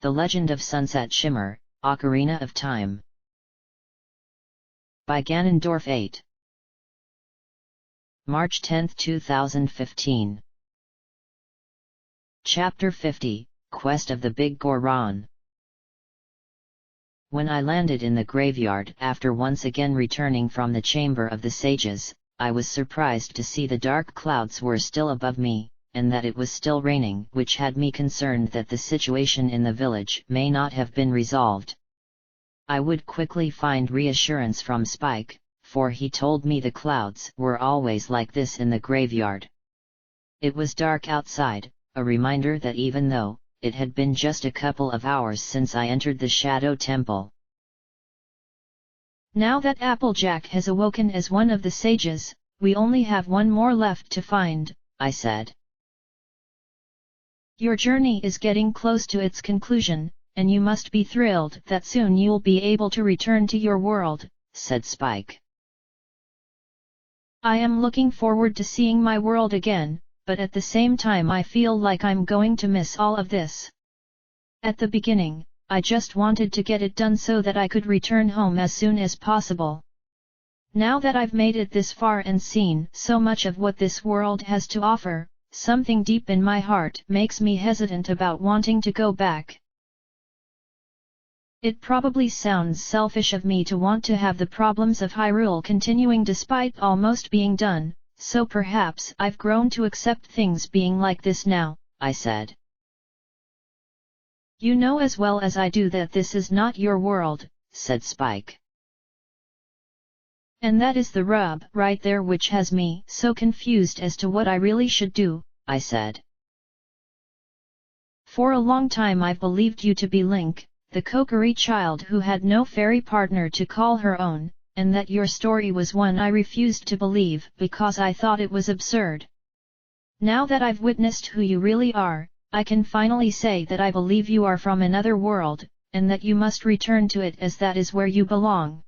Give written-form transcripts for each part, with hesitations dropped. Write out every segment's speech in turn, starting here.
The Legend of Sunset Shimmer, Ocarina of Time. By Ganondorf 8. March 10, 2015. Chapter 50, Quest of the Big Goron. When I landed in the graveyard after once again returning from the Chamber of the Sages, I was surprised to see the dark clouds were still above me, and that it was still raining, which had me concerned that the situation in the village may not have been resolved. I would quickly find reassurance from Spike, for he told me the clouds were always like this in the graveyard. It was dark outside, a reminder that even though it had been just a couple of hours since I entered the Shadow Temple. Now that Applejack has awoken as one of the sages, we only have one more left to find, I said. Your journey is getting close to its conclusion, and you must be thrilled that soon you'll be able to return to your world, said Spike. I am looking forward to seeing my world again, but at the same time I feel like I'm going to miss all of this. At the beginning, I just wanted to get it done so that I could return home as soon as possible. Now that I've made it this far and seen so much of what this world has to offer, something deep in my heart makes me hesitant about wanting to go back. It probably sounds selfish of me to want to have the problems of Hyrule continuing despite almost being done, so perhaps I've grown to accept things being like this now, I said. You know as well as I do that this is not your world, said Spike. And that is the rub right there which has me so confused as to what I really should do, I said. For a long time I've believed you to be Link, the Kokiri child who had no fairy partner to call her own, and that your story was one I refused to believe because I thought it was absurd. Now that I've witnessed who you really are, I can finally say that I believe you are from another world, and that you must return to it as that is where you belong.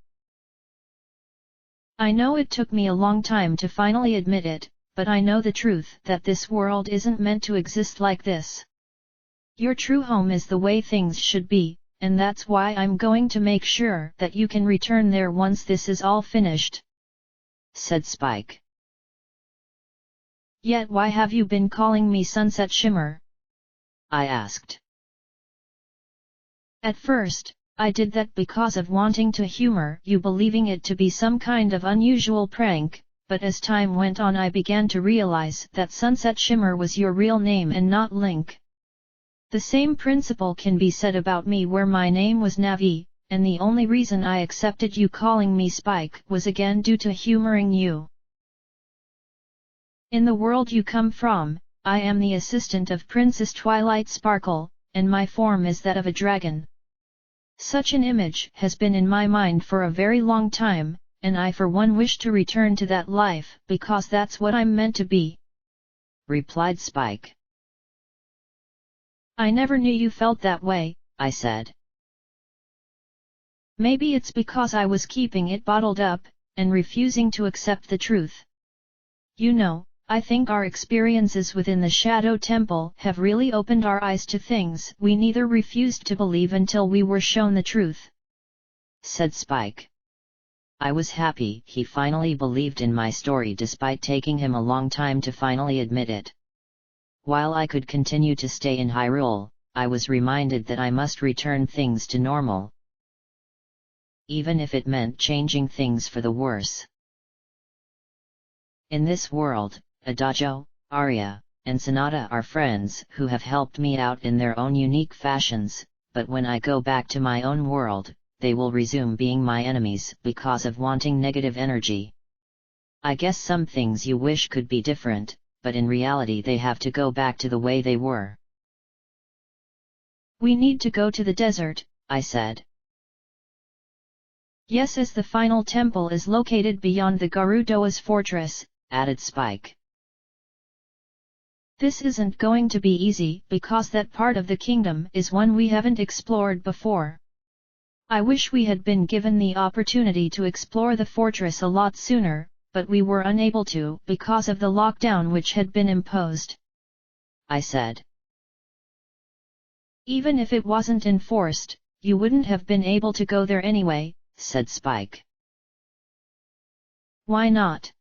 I know it took me a long time to finally admit it, but I know the truth that this world isn't meant to exist like this. Your true home is the way things should be, and that's why I'm going to make sure that you can return there once this is all finished, said Spike. Yet why have you been calling me Sunset Shimmer? I asked. At first, I did that because of wanting to humor you, believing it to be some kind of unusual prank, but as time went on I began to realize that Sunset Shimmer was your real name and not Link. The same principle can be said about me where my name was Navi, and the only reason I accepted you calling me Spike was again due to humoring you. In the world you come from, I am the assistant of Princess Twilight Sparkle, and my form is that of a dragon. Such an image has been in my mind for a very long time, and I for one wish to return to that life because that's what I'm meant to be, replied Spike. I never knew you felt that way, I said. Maybe it's because I was keeping it bottled up, and refusing to accept the truth. You know, I think our experiences within the Shadow Temple have really opened our eyes to things we neither refused to believe until we were shown the truth, said Spike. I was happy he finally believed in my story despite taking him a long time to finally admit it. While I could continue to stay in Hyrule, I was reminded that I must return things to normal, even if it meant changing things for the worse. In this world, Adagio, Arya, and Sonata are friends who have helped me out in their own unique fashions, but when I go back to my own world, they will resume being my enemies because of wanting negative energy. I guess some things you wish could be different, but in reality they have to go back to the way they were. We need to go to the desert, I said. Yes, as the final temple is located beyond the Gerudo's fortress, added Spike. This isn't going to be easy because that part of the kingdom is one we haven't explored before. I wish we had been given the opportunity to explore the fortress a lot sooner, but we were unable to because of the lockdown which had been imposed, I said. Even if it wasn't enforced, you wouldn't have been able to go there anyway, said Spike. Why not?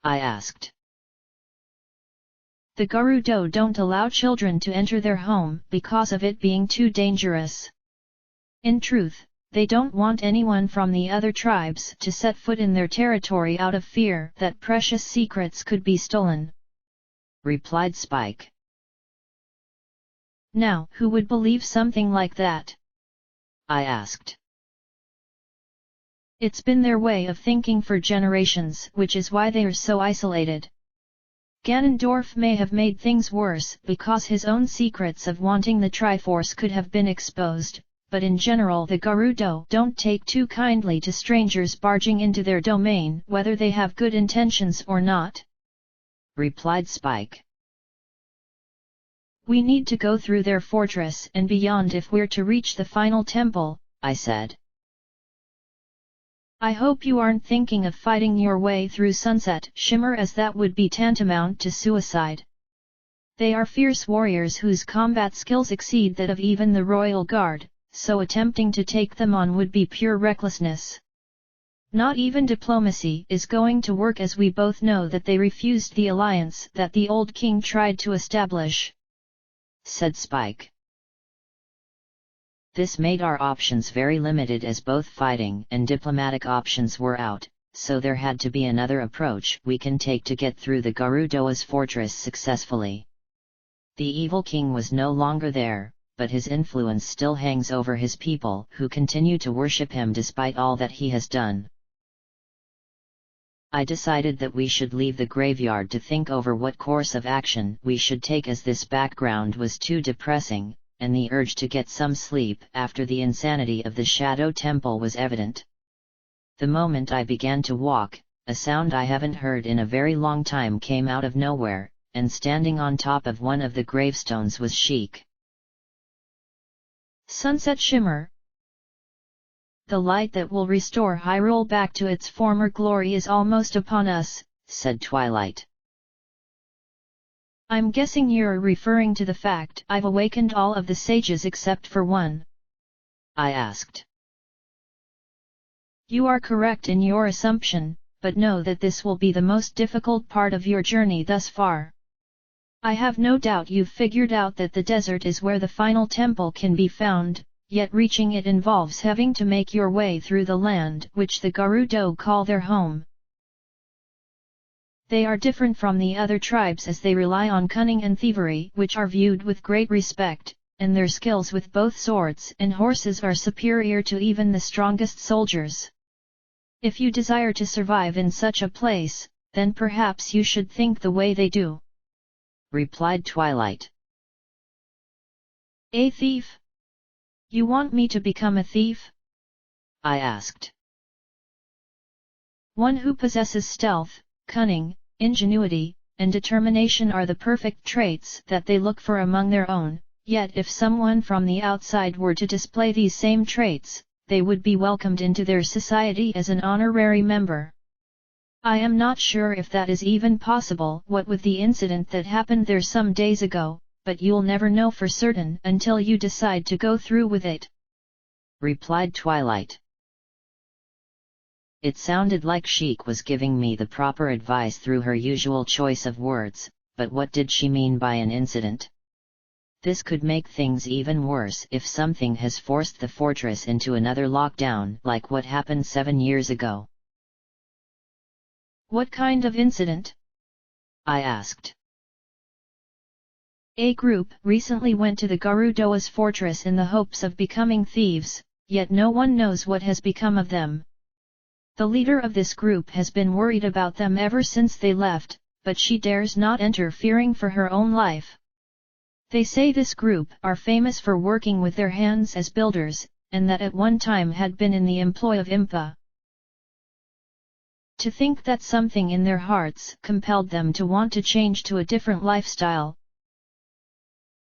I asked. The Gerudo don't allow children to enter their home because of it being too dangerous. In truth, they don't want anyone from the other tribes to set foot in their territory out of fear that precious secrets could be stolen, replied Spike. Now, who would believe something like that? I asked. It's been their way of thinking for generations, which is why they are so isolated. Ganondorf may have made things worse because his own secrets of wanting the Triforce could have been exposed, but in general the Gerudo don't take too kindly to strangers barging into their domain whether they have good intentions or not, replied Spike. We need to go through their fortress and beyond if we're to reach the final temple, I said. I hope you aren't thinking of fighting your way through Sunset Shimmer, as that would be tantamount to suicide. They are fierce warriors whose combat skills exceed that of even the Royal Guard, so attempting to take them on would be pure recklessness. Not even diplomacy is going to work, as we both know that they refused the alliance that the old king tried to establish, said Spike. This made our options very limited, as both fighting and diplomatic options were out, so there had to be another approach we can take to get through the Gerudo's fortress successfully. The evil king was no longer there, but his influence still hangs over his people, who continue to worship him despite all that he has done. I decided that we should leave the graveyard to think over what course of action we should take, as this background was too depressing, and the urge to get some sleep after the insanity of the Shadow Temple was evident. The moment I began to walk, a sound I haven't heard in a very long time came out of nowhere, and standing on top of one of the gravestones was Sheik. Sunset Shimmer. The light that will restore Hyrule back to its former glory is almost upon us, said Twilight. I'm guessing you're referring to the fact I've awakened all of the sages except for one, I asked. You are correct in your assumption, but know that this will be the most difficult part of your journey thus far. I have no doubt you've figured out that the desert is where the final temple can be found, yet reaching it involves having to make your way through the land which the Gerudo call their home. They are different from the other tribes as they rely on cunning and thievery, which are viewed with great respect, and their skills with both swords and horses are superior to even the strongest soldiers. If you desire to survive in such a place, then perhaps you should think the way they do, replied Twilight. A thief? You want me to become a thief? I asked. One who possesses stealth, cunning, ingenuity, and determination are the perfect traits that they look for among their own, yet if someone from the outside were to display these same traits, they would be welcomed into their society as an honorary member. I am not sure if that is even possible, what with the incident that happened there some days ago, but you'll never know for certain until you decide to go through with it, replied Twilight. It sounded like Sheik was giving me the proper advice through her usual choice of words, but what did she mean by an incident? This could make things even worse if something has forced the fortress into another lockdown, like what happened 7 years ago. What kind of incident? I asked. A group recently went to the Gerudo's fortress in the hopes of becoming thieves, yet no one knows what has become of them. The leader of this group has been worried about them ever since they left, but she dares not enter, fearing for her own life. They say this group are famous for working with their hands as builders, and that at one time had been in the employ of Impa. To think that something in their hearts compelled them to want to change to a different lifestyle.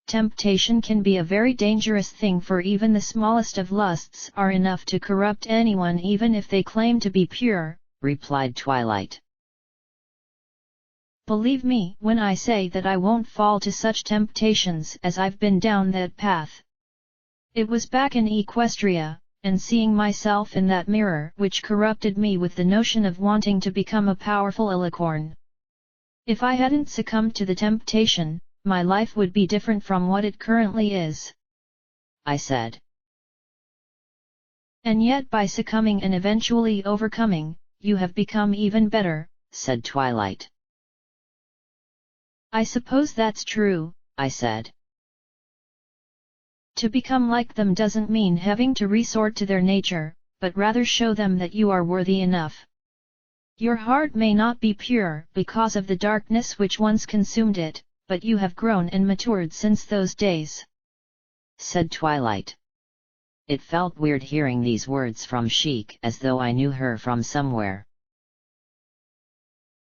Temptation can be a very dangerous thing, for even the smallest of lusts are enough to corrupt anyone even if they claim to be pure, replied Twilight. Believe me when I say that I won't fall to such temptations, as I've been down that path, It was back in Equestria, and seeing myself in that mirror which corrupted me with the notion of wanting to become a powerful alicorn. If I hadn't succumbed to the temptation, my life would be different from what it currently is, I said. And yet by succumbing and eventually overcoming, you have become even better, said Twilight. I suppose that's true, I said. To become like them doesn't mean having to resort to their nature, but rather show them that you are worthy enough. Your heart may not be pure because of the darkness which once consumed it, but you have grown and matured since those days, said Twilight. It felt weird hearing these words from Sheik, as though I knew her from somewhere.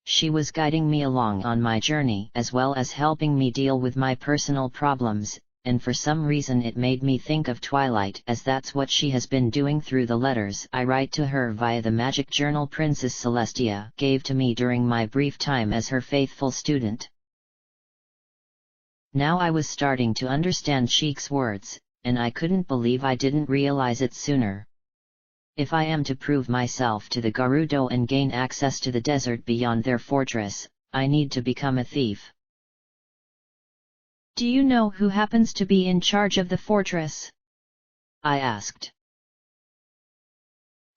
She was guiding me along on my journey as well as helping me deal with my personal problems, and for some reason it made me think of Twilight, as that's what she has been doing through the letters I write to her via the magic journal Princess Celestia gave to me during my brief time as her faithful student. Now I was starting to understand Sheik's words, and I couldn't believe I didn't realize it sooner. If I am to prove myself to the Gerudo and gain access to the desert beyond their fortress, I need to become a thief. Do you know who happens to be in charge of the fortress? I asked.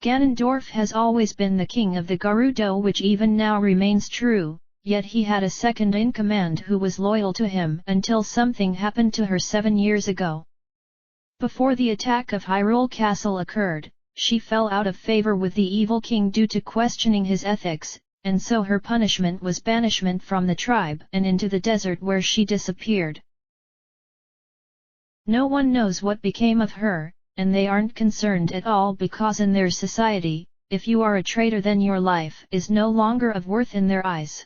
Ganondorf has always been the king of the Gerudo, which even now remains true, yet he had a second in command who was loyal to him until something happened to her 7 years ago. Before the attack of Hyrule Castle occurred, she fell out of favor with the evil king due to questioning his ethics, and so her punishment was banishment from the tribe and into the desert, where she disappeared. No one knows what became of her, and they aren't concerned at all because in their society, if you are a traitor then your life is no longer of worth in their eyes.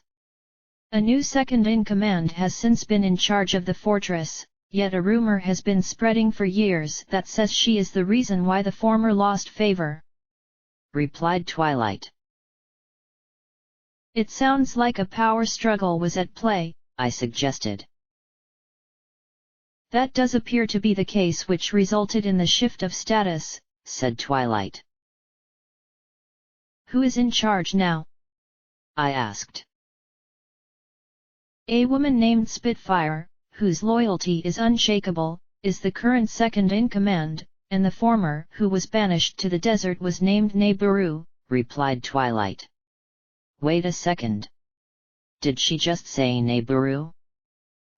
A new second-in-command has since been in charge of the fortress, yet a rumor has been spreading for years that says she is the reason why the former lost favor, replied Twilight. It sounds like a power struggle was at play, I suggested. That does appear to be the case, which resulted in the shift of status, said Twilight. Who is in charge now? I asked. A woman named Spitfire, whose loyalty is unshakable, is the current second-in-command, and the former who was banished to the desert was named Naburu, replied Twilight. Wait a second. Did she just say Naburu?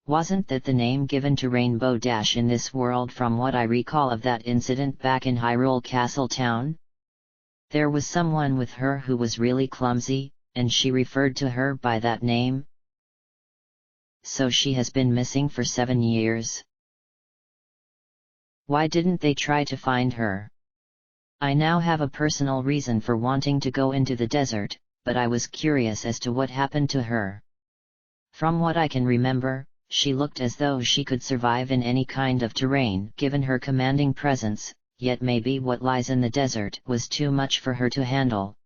Wasn't that the name given to Rainbow Dash in this world from what I recall of that incident back in Hyrule Castle Town? There was someone with her who was really clumsy, and she referred to her by that name. So she has been missing for 7 years. Why didn't they try to find her? I now have a personal reason for wanting to go into the desert, but I was curious as to what happened to her. From what I can remember, she looked as though she could survive in any kind of terrain given her commanding presence, yet maybe what lies in the desert was too much for her to handle.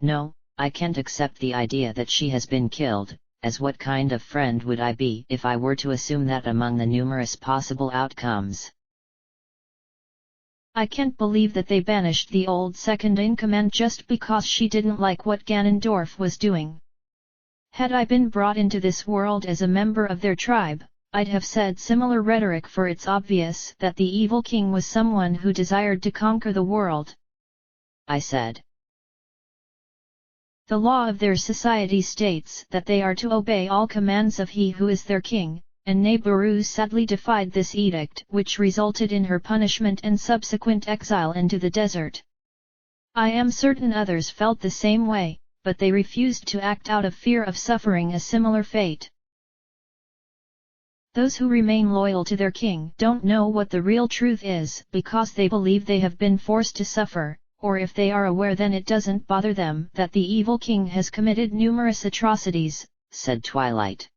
No, I can't accept the idea that she has been killed, as what kind of friend would I be if I were to assume that among the numerous possible outcomes? I can't believe that they banished the old second-in-command just because she didn't like what Ganondorf was doing. Had I been brought into this world as a member of their tribe, I'd have said similar rhetoric, for it's obvious that the evil king was someone who desired to conquer the world, I said. The law of their society states that they are to obey all commands of he who is their king, and Naburu sadly defied this edict, which resulted in her punishment and subsequent exile into the desert. I am certain others felt the same way, but they refused to act out of fear of suffering a similar fate. Those who remain loyal to their king don't know what the real truth is because they believe they have been forced to suffer, or if they are aware then it doesn't bother them that the evil king has committed numerous atrocities, said Twilight.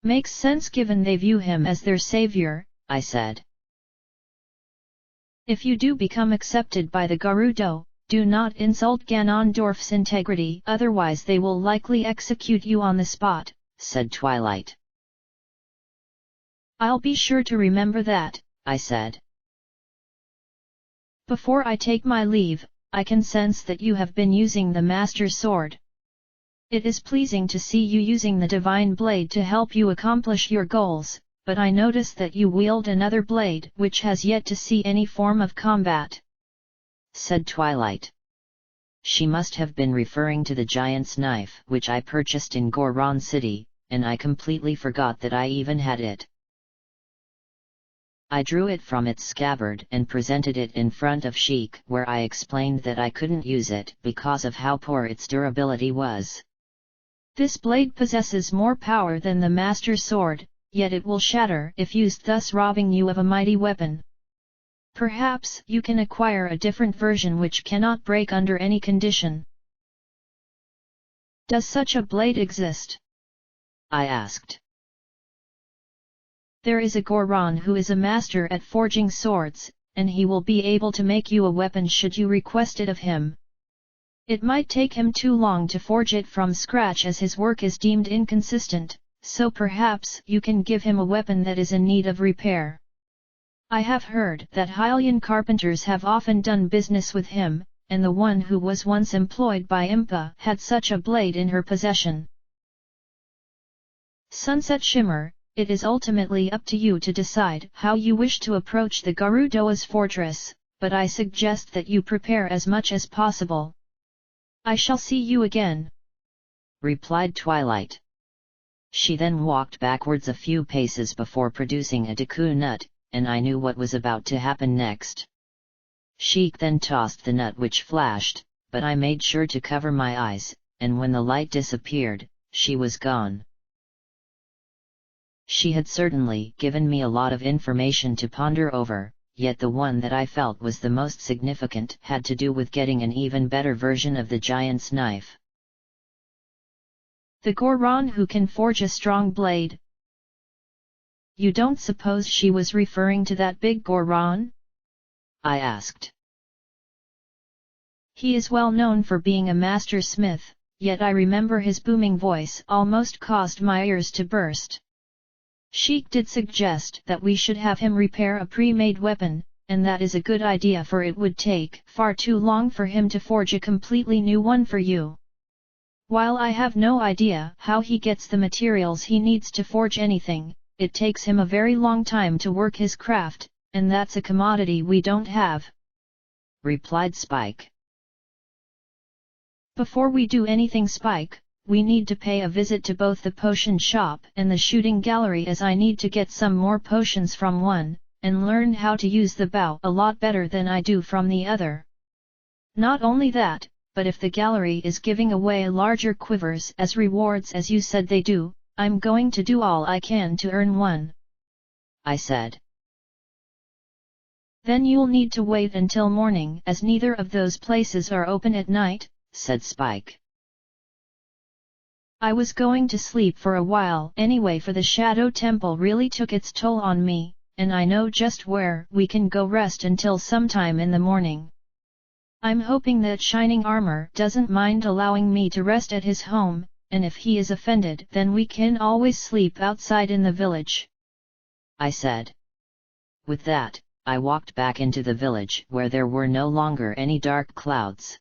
Makes sense given they view him as their savior, I said. If you do become accepted by the Gerudo, do not insult Ganondorf's integrity, otherwise they will likely execute you on the spot, said Twilight. I'll be sure to remember that, I said. Before I take my leave, I can sense that you have been using the Master Sword. It is pleasing to see you using the Divine Blade to help you accomplish your goals, but I notice that you wield another blade which has yet to see any form of combat," said Twilight. She must have been referring to the giant's knife which I purchased in Goron City, and I completely forgot that I even had it. I drew it from its scabbard and presented it in front of Sheik, where I explained that I couldn't use it because of how poor its durability was. "This blade possesses more power than the Master Sword, yet it will shatter if used, thus robbing you of a mighty weapon. Perhaps you can acquire a different version which cannot break under any condition." "Does such a blade exist?" I asked. "There is a Goron who is a master at forging swords, and he will be able to make you a weapon should you request it of him. It might take him too long to forge it from scratch as his work is deemed inconsistent, so perhaps you can give him a weapon that is in need of repair. I have heard that Hylian carpenters have often done business with him, and the one who was once employed by Impa had such a blade in her possession." "Sunset Shimmer, it is ultimately up to you to decide how you wish to approach the Garudoa's fortress, but I suggest that you prepare as much as possible." "I shall see you again," replied Twilight. She then walked backwards a few paces before producing a Deku nut, and I knew what was about to happen next. Sheik then tossed the nut which flashed, but I made sure to cover my eyes, and when the light disappeared, she was gone. She had certainly given me a lot of information to ponder over, yet the one that I felt was the most significant had to do with getting an even better version of the giant's knife. "The Goron who can forge a strong blade? You don't suppose she was referring to that Big Goron?" I asked. "He is well known for being a master smith, yet I remember his booming voice almost caused my ears to burst. Sheik did suggest that we should have him repair a pre-made weapon, and that is a good idea, for it would take far too long for him to forge a completely new one for you. While I have no idea how he gets the materials he needs to forge anything, it takes him a very long time to work his craft, and that's a commodity we don't have," replied Spike. "Before we do anything, Spike, we need to pay a visit to both the potion shop and the shooting gallery, as I need to get some more potions from one, and learn how to use the bow a lot better than I do from the other. Not only that, but if the gallery is giving away larger quivers as rewards as you said they do, I'm going to do all I can to earn one," I said. "Then you'll need to wait until morning, as neither of those places are open at night," said Spike. "I was going to sleep for a while anyway, for the Shadow Temple really took its toll on me, and I know just where we can go rest until sometime in the morning. I'm hoping that Shining Armor doesn't mind allowing me to rest at his home, and if he is offended then we can always sleep outside in the village," I said. With that, I walked back into the village where there were no longer any dark clouds.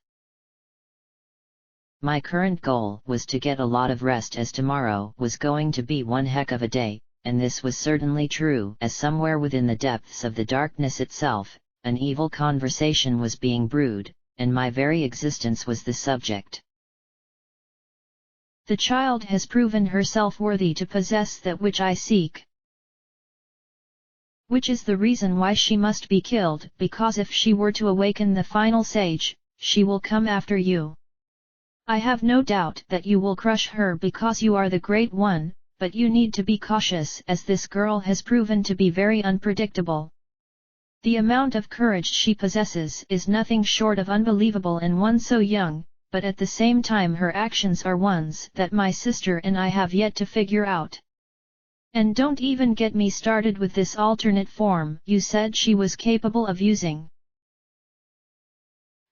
My current goal was to get a lot of rest, as tomorrow was going to be one heck of a day, and this was certainly true, as somewhere within the depths of the darkness itself, an evil conversation was being brewed, and my very existence was the subject. "The child has proven herself worthy to possess that which I seek. Which is the reason why she must be killed, because if she were to awaken the final sage, she will come after you. I have no doubt that you will crush her because you are the Great One, but you need to be cautious, as this girl has proven to be very unpredictable. The amount of courage she possesses is nothing short of unbelievable in one so young, but at the same time her actions are ones that my sister and I have yet to figure out. And don't even get me started with this alternate form you said she was capable of using.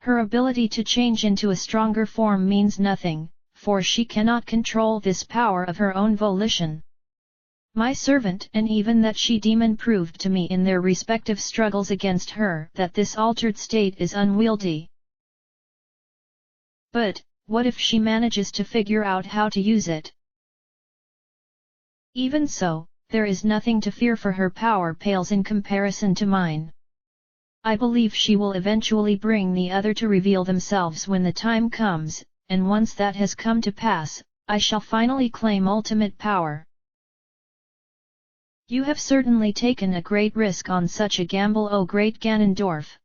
Her ability to change into a stronger form means nothing, for she cannot control this power of her own volition. My servant and even that she-demon proved to me in their respective struggles against her that this altered state is unwieldy. But, what if she manages to figure out how to use it? Even so, there is nothing to fear for her power pales in comparison to mine. I believe she will eventually bring the other to reveal themselves when the time comes, and once that has come to pass, I shall finally claim ultimate power. You have certainly taken a great risk on such a gamble, O great Ganondorf.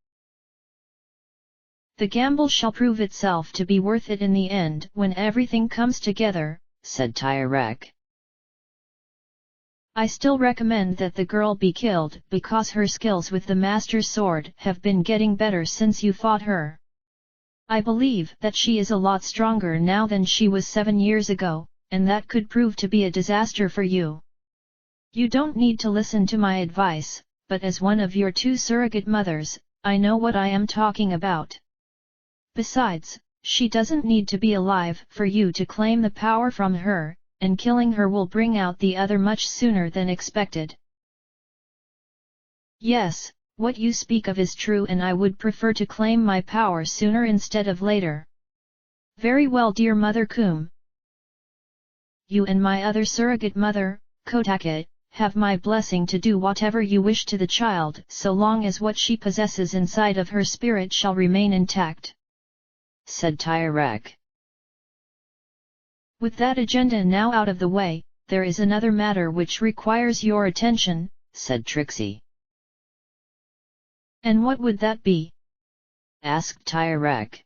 The gamble shall prove itself to be worth it in the end when everything comes together, said Tyrek. I still recommend that the girl be killed because her skills with the Master Sword have been getting better since you fought her. I believe that she is a lot stronger now than she was 7 years ago, and that could prove to be a disaster for you. You don't need to listen to my advice, but as one of your 2 surrogate mothers, I know what I am talking about. Besides, she doesn't need to be alive for you to claim the power from her, and killing her will bring out the other much sooner than expected. Yes, what you speak of is true, and I would prefer to claim my power sooner instead of later. Very well, dear Mother Kum. You and my other surrogate mother, Kotaka, have my blessing to do whatever you wish to the child so long as what she possesses inside of her spirit shall remain intact, said Tyrek. With that agenda now out of the way, there is another matter which requires your attention, said Trixie. And what would that be? asked Tyrek.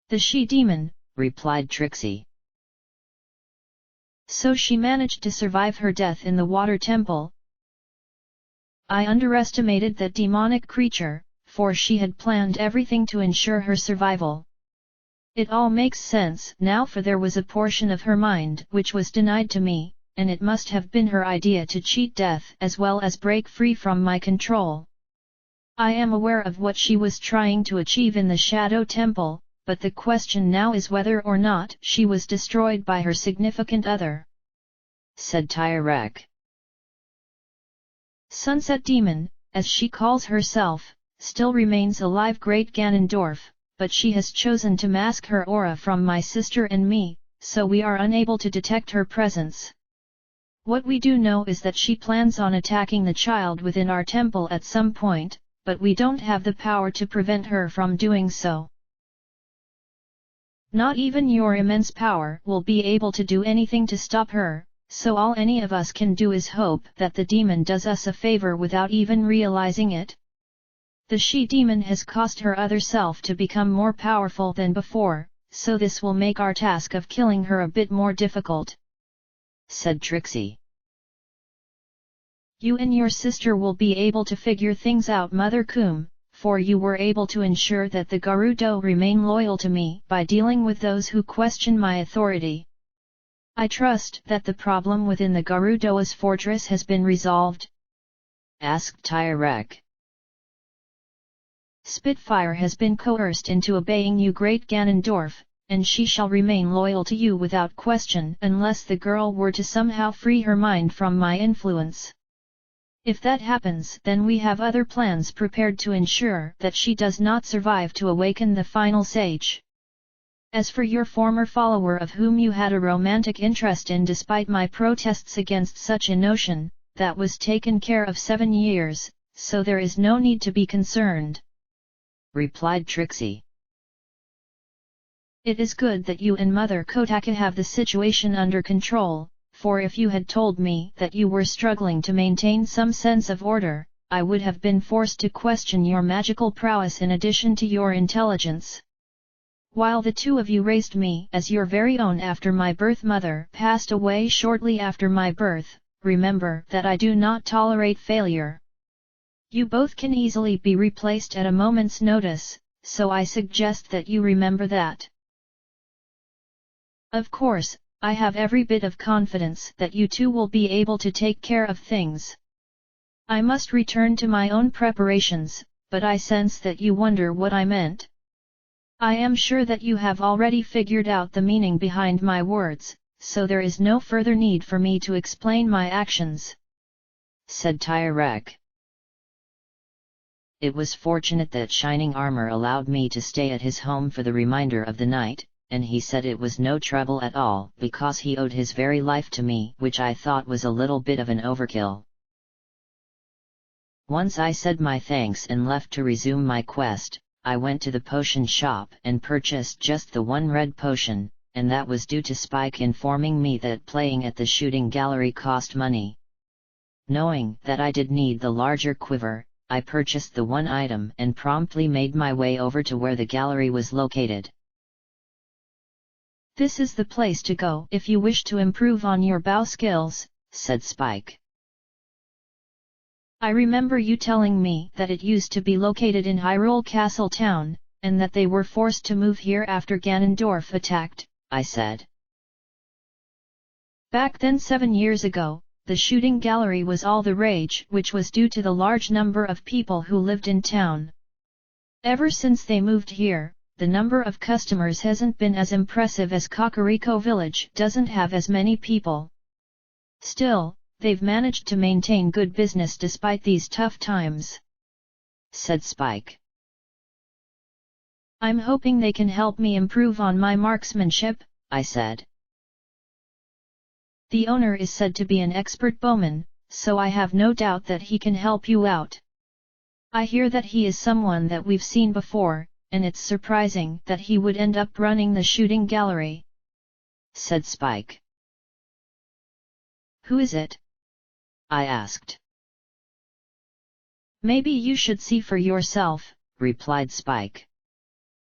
The she-demon, replied Trixie. So she managed to survive her death in the water temple. I underestimated that demonic creature, for she had planned everything to ensure her survival. It all makes sense now, for there was a portion of her mind which was denied to me, and it must have been her idea to cheat death as well as break free from my control. I am aware of what she was trying to achieve in the Shadow Temple, but the question now is whether or not she was destroyed by her significant other, said Tyrek. Sunset Demon, as she calls herself, still remains alive, great Ganondorf, but she has chosen to mask her aura from my sister and me, so we are unable to detect her presence. What we do know is that she plans on attacking the child within our temple at some point, but we don't have the power to prevent her from doing so. Not even your immense power will be able to do anything to stop her, so all any of us can do is hope that the demon does us a favor without even realizing it. The she-demon has caused her other self to become more powerful than before, so this will make our task of killing her a bit more difficult, said Trixie. You and your sister will be able to figure things out, Mother Kum, for you were able to ensure that the Gerudo remain loyal to me by dealing with those who question my authority. I trust that the problem within the Gerudo's fortress has been resolved, asked Tyrek. Spitfire has been coerced into obeying you, great Ganondorf, and she shall remain loyal to you without question unless the girl were to somehow free her mind from my influence. If that happens, then we have other plans prepared to ensure that she does not survive to awaken the final sage. As for your former follower, of whom you had a romantic interest in despite my protests against such a notion, that was taken care of 7 years, so there is no need to be concerned, replied Trixie. It is good that you and Mother Kotaka have the situation under control, for if you had told me that you were struggling to maintain some sense of order, I would have been forced to question your magical prowess in addition to your intelligence. While the 2 of you raised me as your very own after my birth mother passed away shortly after my birth, remember that I do not tolerate failure. You both can easily be replaced at a moment's notice, so I suggest that you remember that. Of course, I have every bit of confidence that you 2 will be able to take care of things. I must return to my own preparations, but I sense that you wonder what I meant. I am sure that you have already figured out the meaning behind my words, so there is no further need for me to explain my actions," said Tyrek. It was fortunate that Shining Armor allowed me to stay at his home for the remainder of the night, and he said it was no trouble at all because he owed his very life to me, which I thought was a little bit of an overkill. Once I said my thanks and left to resume my quest, I went to the potion shop and purchased just the one red potion, and that was due to Spike informing me that playing at the shooting gallery cost money. Knowing that I did need the larger quiver, I purchased the one item and promptly made my way over to where the gallery was located. "This is the place to go if you wish to improve on your bow skills," said Spike. "I remember you telling me that it used to be located in Hyrule Castle Town, and that they were forced to move here after Ganondorf attacked," I said. "Back then 7 years ago, the shooting gallery was all the rage, which was due to the large number of people who lived in town. Ever since they moved here, the number of customers hasn't been as impressive as Kakariko Village doesn't have as many people. Still, they've managed to maintain good business despite these tough times," said Spike. "I'm hoping they can help me improve on my marksmanship," I said. "The owner is said to be an expert bowman, so I have no doubt that he can help you out. I hear that he is someone that we've seen before, and it's surprising that he would end up running the shooting gallery," said Spike. "Who is it?" I asked. "Maybe you should see for yourself," replied Spike.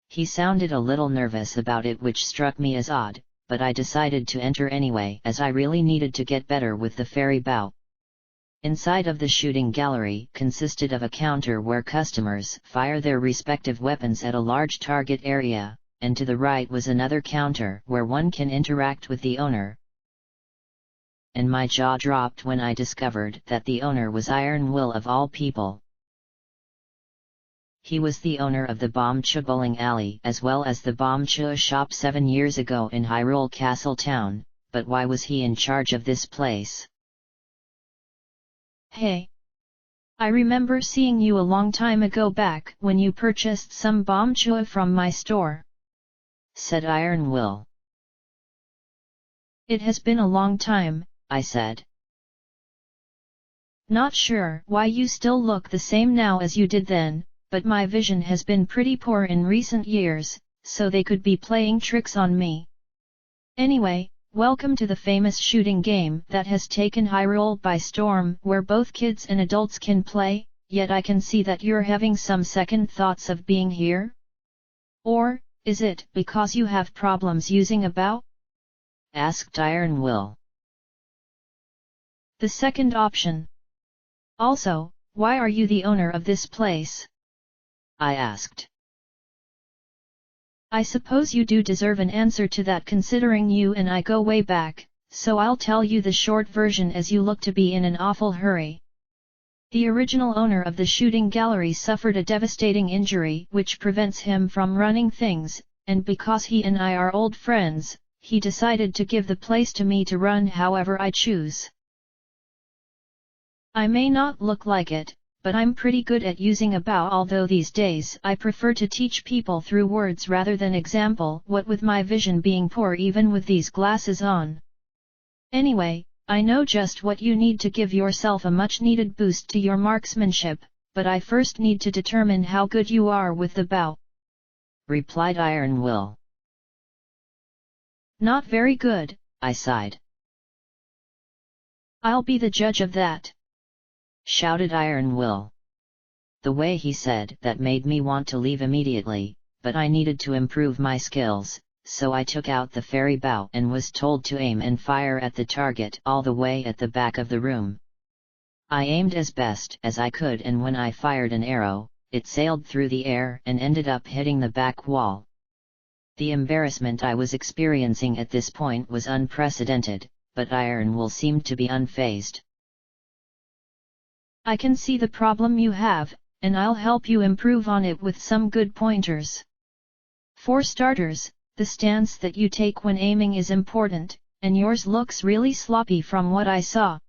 He sounded a little nervous about it, which struck me as odd, but I decided to enter anyway as I really needed to get better with the fairy bow. Inside of the shooting gallery consisted of a counter where customers fire their respective weapons at a large target area, and to the right was another counter where one can interact with the owner. And my jaw dropped when I discovered that the owner was Iron Will of all people. He was the owner of the Bombcha Bowling Alley as well as the Bombcha shop 7 years ago in Hyrule Castle Town, but why was he in charge of this place? "Hey! I remember seeing you a long time ago back when you purchased some Bombcha from my store," said Iron Will. "It has been a long time," I said. "Not sure why you still look the same now as you did then, but my vision has been pretty poor in recent years, so they could be playing tricks on me. Anyway, welcome to the famous shooting game that has taken Hyrule by storm, where both kids and adults can play, yet I can see that you're having some second thoughts of being here? Or, is it because you have problems using a bow?" asked Iron Will. "The second option. Also, why are you the owner of this place?" I asked. "I suppose you do deserve an answer to that considering you and I go way back, so I'll tell you the short version as you look to be in an awful hurry. The original owner of the shooting gallery suffered a devastating injury which prevents him from running things, and because he and I are old friends, he decided to give the place to me to run however I choose. I may not look like it, but I'm pretty good at using a bow, although these days I prefer to teach people through words rather than example, what with my vision being poor even with these glasses on. Anyway, I know just what you need to give yourself a much-needed boost to your marksmanship, but I first need to determine how good you are with the bow," replied Iron Will. "Not very good," I sighed. "I'll be the judge of that," shouted Iron Will. The way he said that made me want to leave immediately, but I needed to improve my skills, so I took out the fairy bow and was told to aim and fire at the target all the way at the back of the room. I aimed as best as I could, and when I fired an arrow, it sailed through the air and ended up hitting the back wall. The embarrassment I was experiencing at this point was unprecedented, but Iron Will seemed to be unfazed. "I can see the problem you have, and I'll help you improve on it with some good pointers. For starters, the stance that you take when aiming is important. and yours looks really sloppy from what I saw.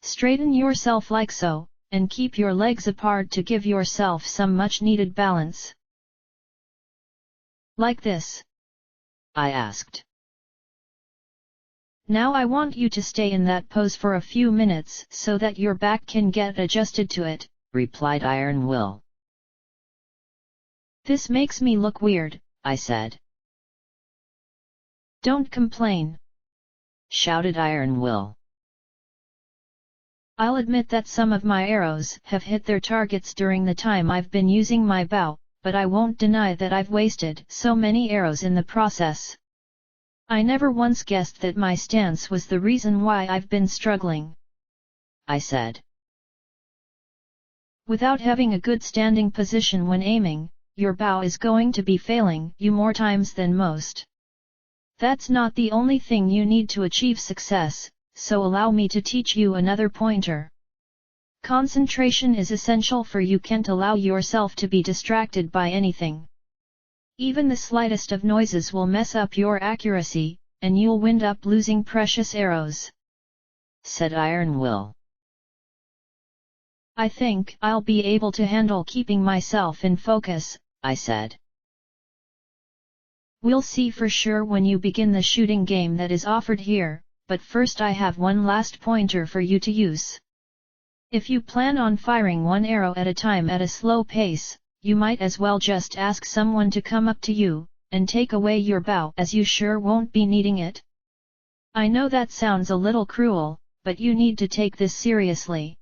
Straighten yourself like so, and keep your legs apart to give yourself some much-needed balance. Like this? I asked. Now I want you to stay in that pose for a few minutes so that your back can get adjusted to it, replied Iron Will. This makes me look weird, I said. Don't complain, shouted Iron Will. I'll admit that some of my arrows have hit their targets during the time I've been using my bow, but I won't deny that I've wasted so many arrows in the process. I never once guessed that my stance was the reason why I've been struggling, I said. Without having a good standing position when aiming, your bow is going to be failing you more times than most. That's not the only thing you need to achieve success, so allow me to teach you another pointer. Concentration is essential, for you can't allow yourself to be distracted by anything. Even the slightest of noises will mess up your accuracy, and you'll wind up losing precious arrows, said Iron Will. I think I'll be able to handle keeping myself in focus, I said. We'll see for sure when you begin the shooting game that is offered here, but first I have one last pointer for you to use. If you plan on firing one arrow at a time at a slow pace, you might as well just ask someone to come up to you, and take away your bow, as you sure won't be needing it. I know that sounds a little cruel, but you need to take this seriously.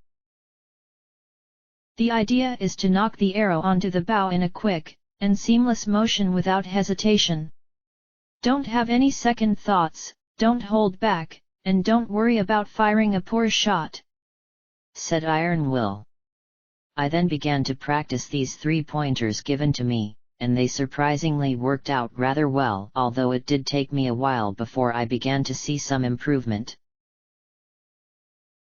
The idea is to knock the arrow onto the bow in a quick and seamless motion without hesitation. Don't have any second thoughts, don't hold back, and don't worry about firing a poor shot, said Iron Will. I then began to practice these 3 pointers given to me, and they surprisingly worked out rather well, although it did take me a while before I began to see some improvement.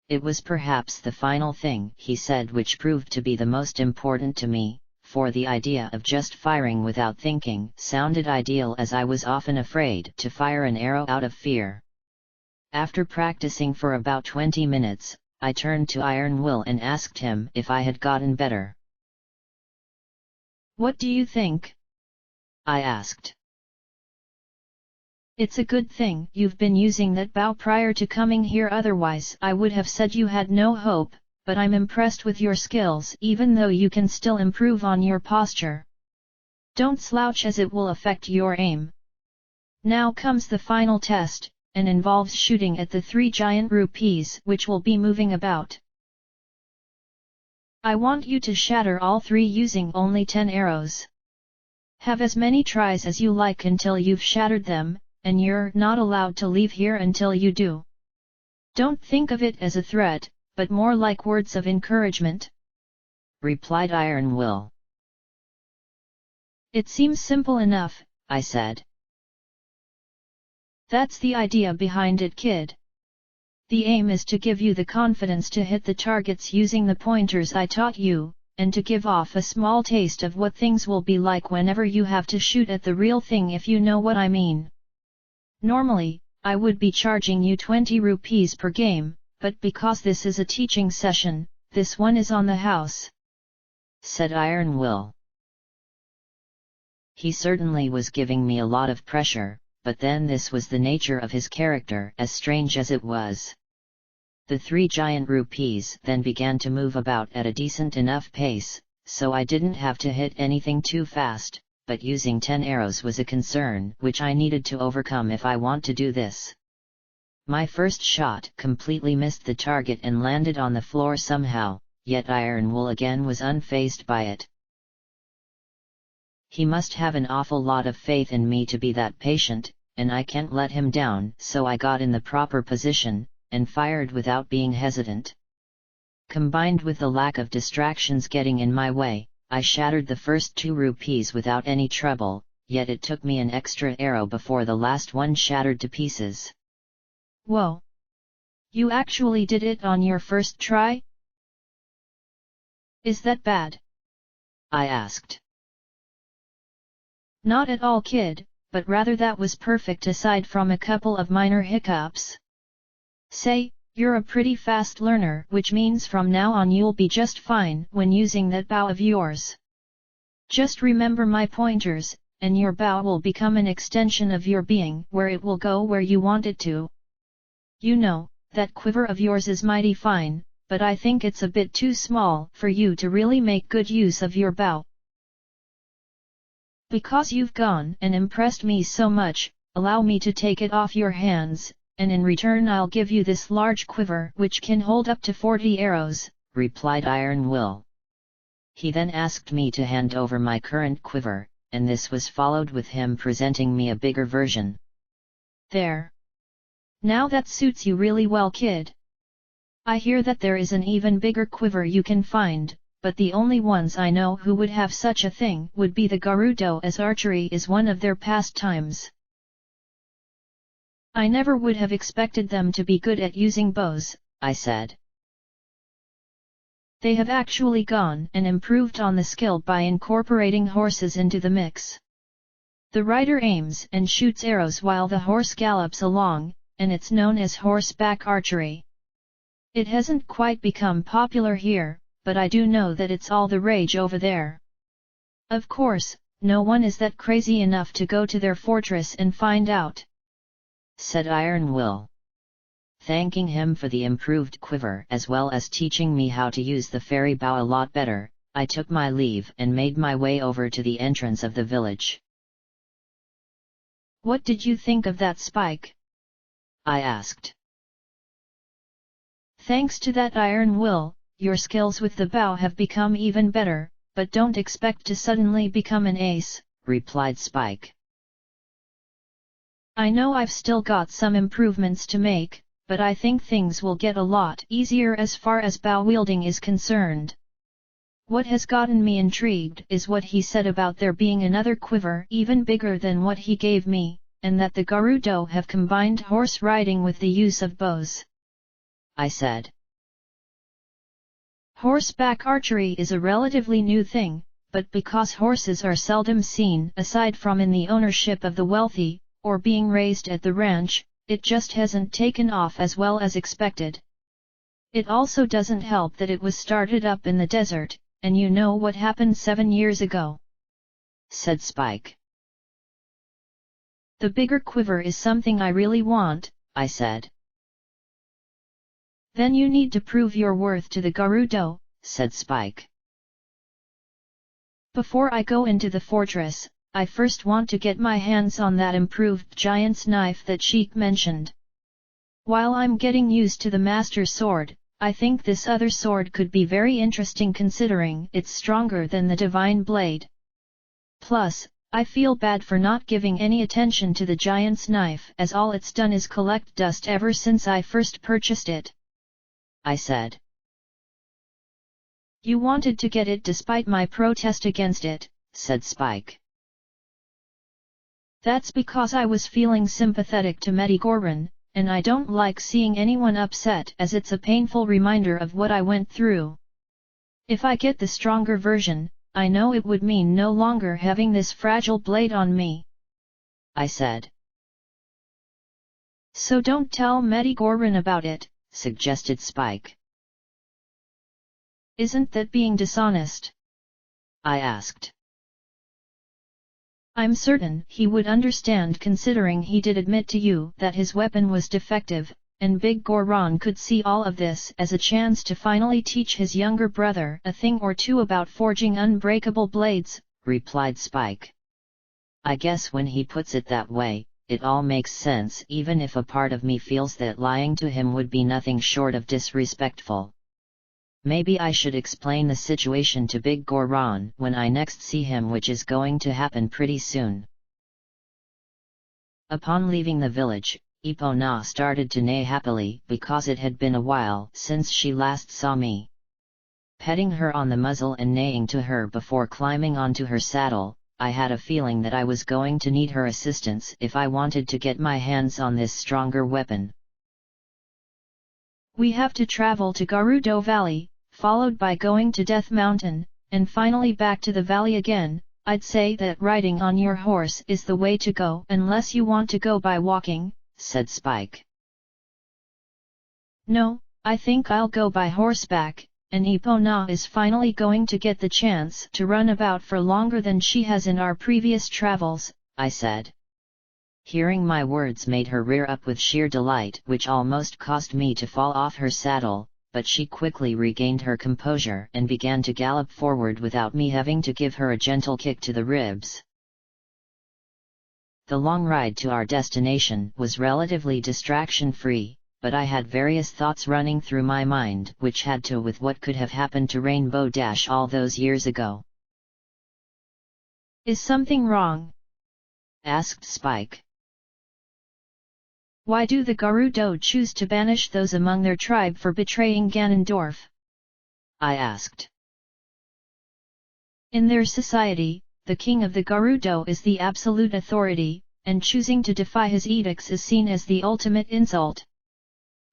It was perhaps the final thing he said which proved to be the most important to me, for the idea of just firing without thinking sounded ideal, as I was often afraid to fire an arrow out of fear. After practicing for about 20 minutes, I turned to Iron Will and asked him if I had gotten better. What do you think? I asked. It's a good thing you've been using that bow prior to coming here, otherwise I would have said you had no hope, but I'm impressed with your skills, even though you can still improve on your posture. Don't slouch, as it will affect your aim. Now comes the final test, and involves shooting at the 3 giant rupees which will be moving about. I want you to shatter all 3 using only 10 arrows. Have as many tries as you like until you've shattered them, and you're not allowed to leave here until you do. Don't think of it as a threat, but more like words of encouragement, replied Iron Will. It seems simple enough, I said. That's the idea behind it, kid. The aim is to give you the confidence to hit the targets using the pointers I taught you, and to give off a small taste of what things will be like whenever you have to shoot at the real thing, if you know what I mean. Normally, I would be charging you 20 rupees per game, but because this is a teaching session, this one is on the house, said Iron Will. He certainly was giving me a lot of pressure, but then this was the nature of his character, as strange as it was. The 3 giant rupees then began to move about at a decent enough pace, so I didn't have to hit anything too fast, but using 10 arrows was a concern which I needed to overcome if I want to do this. My first shot completely missed the target and landed on the floor somehow, yet Iron Will again was unfazed by it. He must have an awful lot of faith in me to be that patient, and I can't let him down, so I got in the proper position, and fired without being hesitant. Combined with the lack of distractions getting in my way, I shattered the first 2 rupees without any trouble, yet it took me an extra arrow before the last one shattered to pieces. Whoa! You actually did it on your first try? Is that bad? I asked. Not at all, kid, but rather that was perfect aside from a couple of minor hiccups. Say, you're a pretty fast learner, which means from now on you'll be just fine when using that bow of yours. Just remember my pointers, and your bow will become an extension of your being where it will go where you want it to. You know, that quiver of yours is mighty fine, but I think it's a bit too small for you to really make good use of your bow. Because you've gone and impressed me so much, allow me to take it off your hands, and in return I'll give you this large quiver which can hold up to 40 arrows, replied Iron Will. He then asked me to hand over my current quiver, and this was followed with him presenting me a bigger version. There. Now that suits you really well, kid. I hear that there is an even bigger quiver you can find, but the only ones I know who would have such a thing would be the Gerudo, as archery is one of their pastimes. I never would have expected them to be good at using bows, I said. They have actually gone and improved on the skill by incorporating horses into the mix. The rider aims and shoots arrows while the horse gallops along, and it's known as horseback archery. It hasn't quite become popular here, but I do know that it's all the rage over there. Of course, no one is that crazy enough to go to their fortress and find out, said Iron Will. Thanking him for the improved quiver as well as teaching me how to use the fairy bow a lot better, I took my leave and made my way over to the entrance of the village. What did you think of that, Spike? I asked. Thanks to that Iron Will, your skills with the bow have become even better, but don't expect to suddenly become an ace, replied Spike. I know I've still got some improvements to make, but I think things will get a lot easier as far as bow wielding is concerned. What has gotten me intrigued is what he said about there being another quiver even bigger than what he gave me, and that the Gerudo have combined horse riding with the use of bows. I said. Horseback archery is a relatively new thing, but because horses are seldom seen aside from in the ownership of the wealthy, or being raised at the ranch, it just hasn't taken off as well as expected. It also doesn't help that it was started up in the desert, and you know what happened 7 years ago, said Spike. The bigger quiver is something I really want, I said. Then you need to prove your worth to the Gerudo, said Spike. Before I go into the fortress, I first want to get my hands on that improved giant's knife that Sheik mentioned. While I'm getting used to the master sword, I think this other sword could be very interesting considering it's stronger than the divine blade. Plus, I feel bad for not giving any attention to the giant's knife as all it's done is collect dust ever since I first purchased it, I said. You wanted to get it despite my protest against it, said Spike. That's because I was feeling sympathetic to Big Goron, and I don't like seeing anyone upset as it's a painful reminder of what I went through. If I get the stronger version, I know it would mean no longer having this fragile blade on me, I said. So don't tell Big Goron about it, suggested Spike. Isn't that being dishonest? I asked. I'm certain he would understand considering he did admit to you that his weapon was defective, and Big Goron could see all of this as a chance to finally teach his younger brother a thing or two about forging unbreakable blades, replied Spike. I guess when he puts it that way, it all makes sense even if a part of me feels that lying to him would be nothing short of disrespectful. Maybe I should explain the situation to Big Goron when I next see him, which is going to happen pretty soon. Upon leaving the village, Epona started to neigh happily because it had been a while since she last saw me. Petting her on the muzzle and neighing to her before climbing onto her saddle, I had a feeling that I was going to need her assistance if I wanted to get my hands on this stronger weapon. We have to travel to Gerudo Valley, followed by going to Death Mountain, and finally back to the valley again, I'd say that riding on your horse is the way to go unless you want to go by walking, said Spike. No, I think I'll go by horseback, and Epona is finally going to get the chance to run about for longer than she has in our previous travels, I said. Hearing my words made her rear up with sheer delight, which almost caused me to fall off her saddle, but she quickly regained her composure and began to gallop forward without me having to give her a gentle kick to the ribs. The long ride to our destination was relatively distraction-free, but I had various thoughts running through my mind which had to do with what could have happened to Rainbow Dash all those years ago. Is something wrong? Asked Spike. Why do the Gerudo choose to banish those among their tribe for betraying Ganondorf? I asked. In their society, the king of the Gerudo is the absolute authority, and choosing to defy his edicts is seen as the ultimate insult.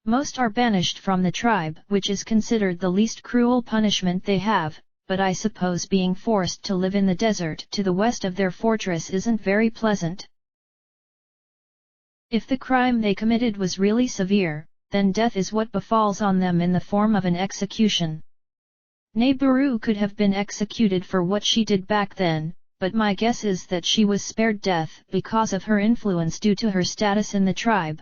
Most are banished from the tribe, which is considered the least cruel punishment they have, but I suppose being forced to live in the desert to the west of their fortress isn't very pleasant. If the crime they committed was really severe, then death is what befalls on them in the form of an execution. Neighboru could have been executed for what she did back then, but my guess is that she was spared death because of her influence due to her status in the tribe.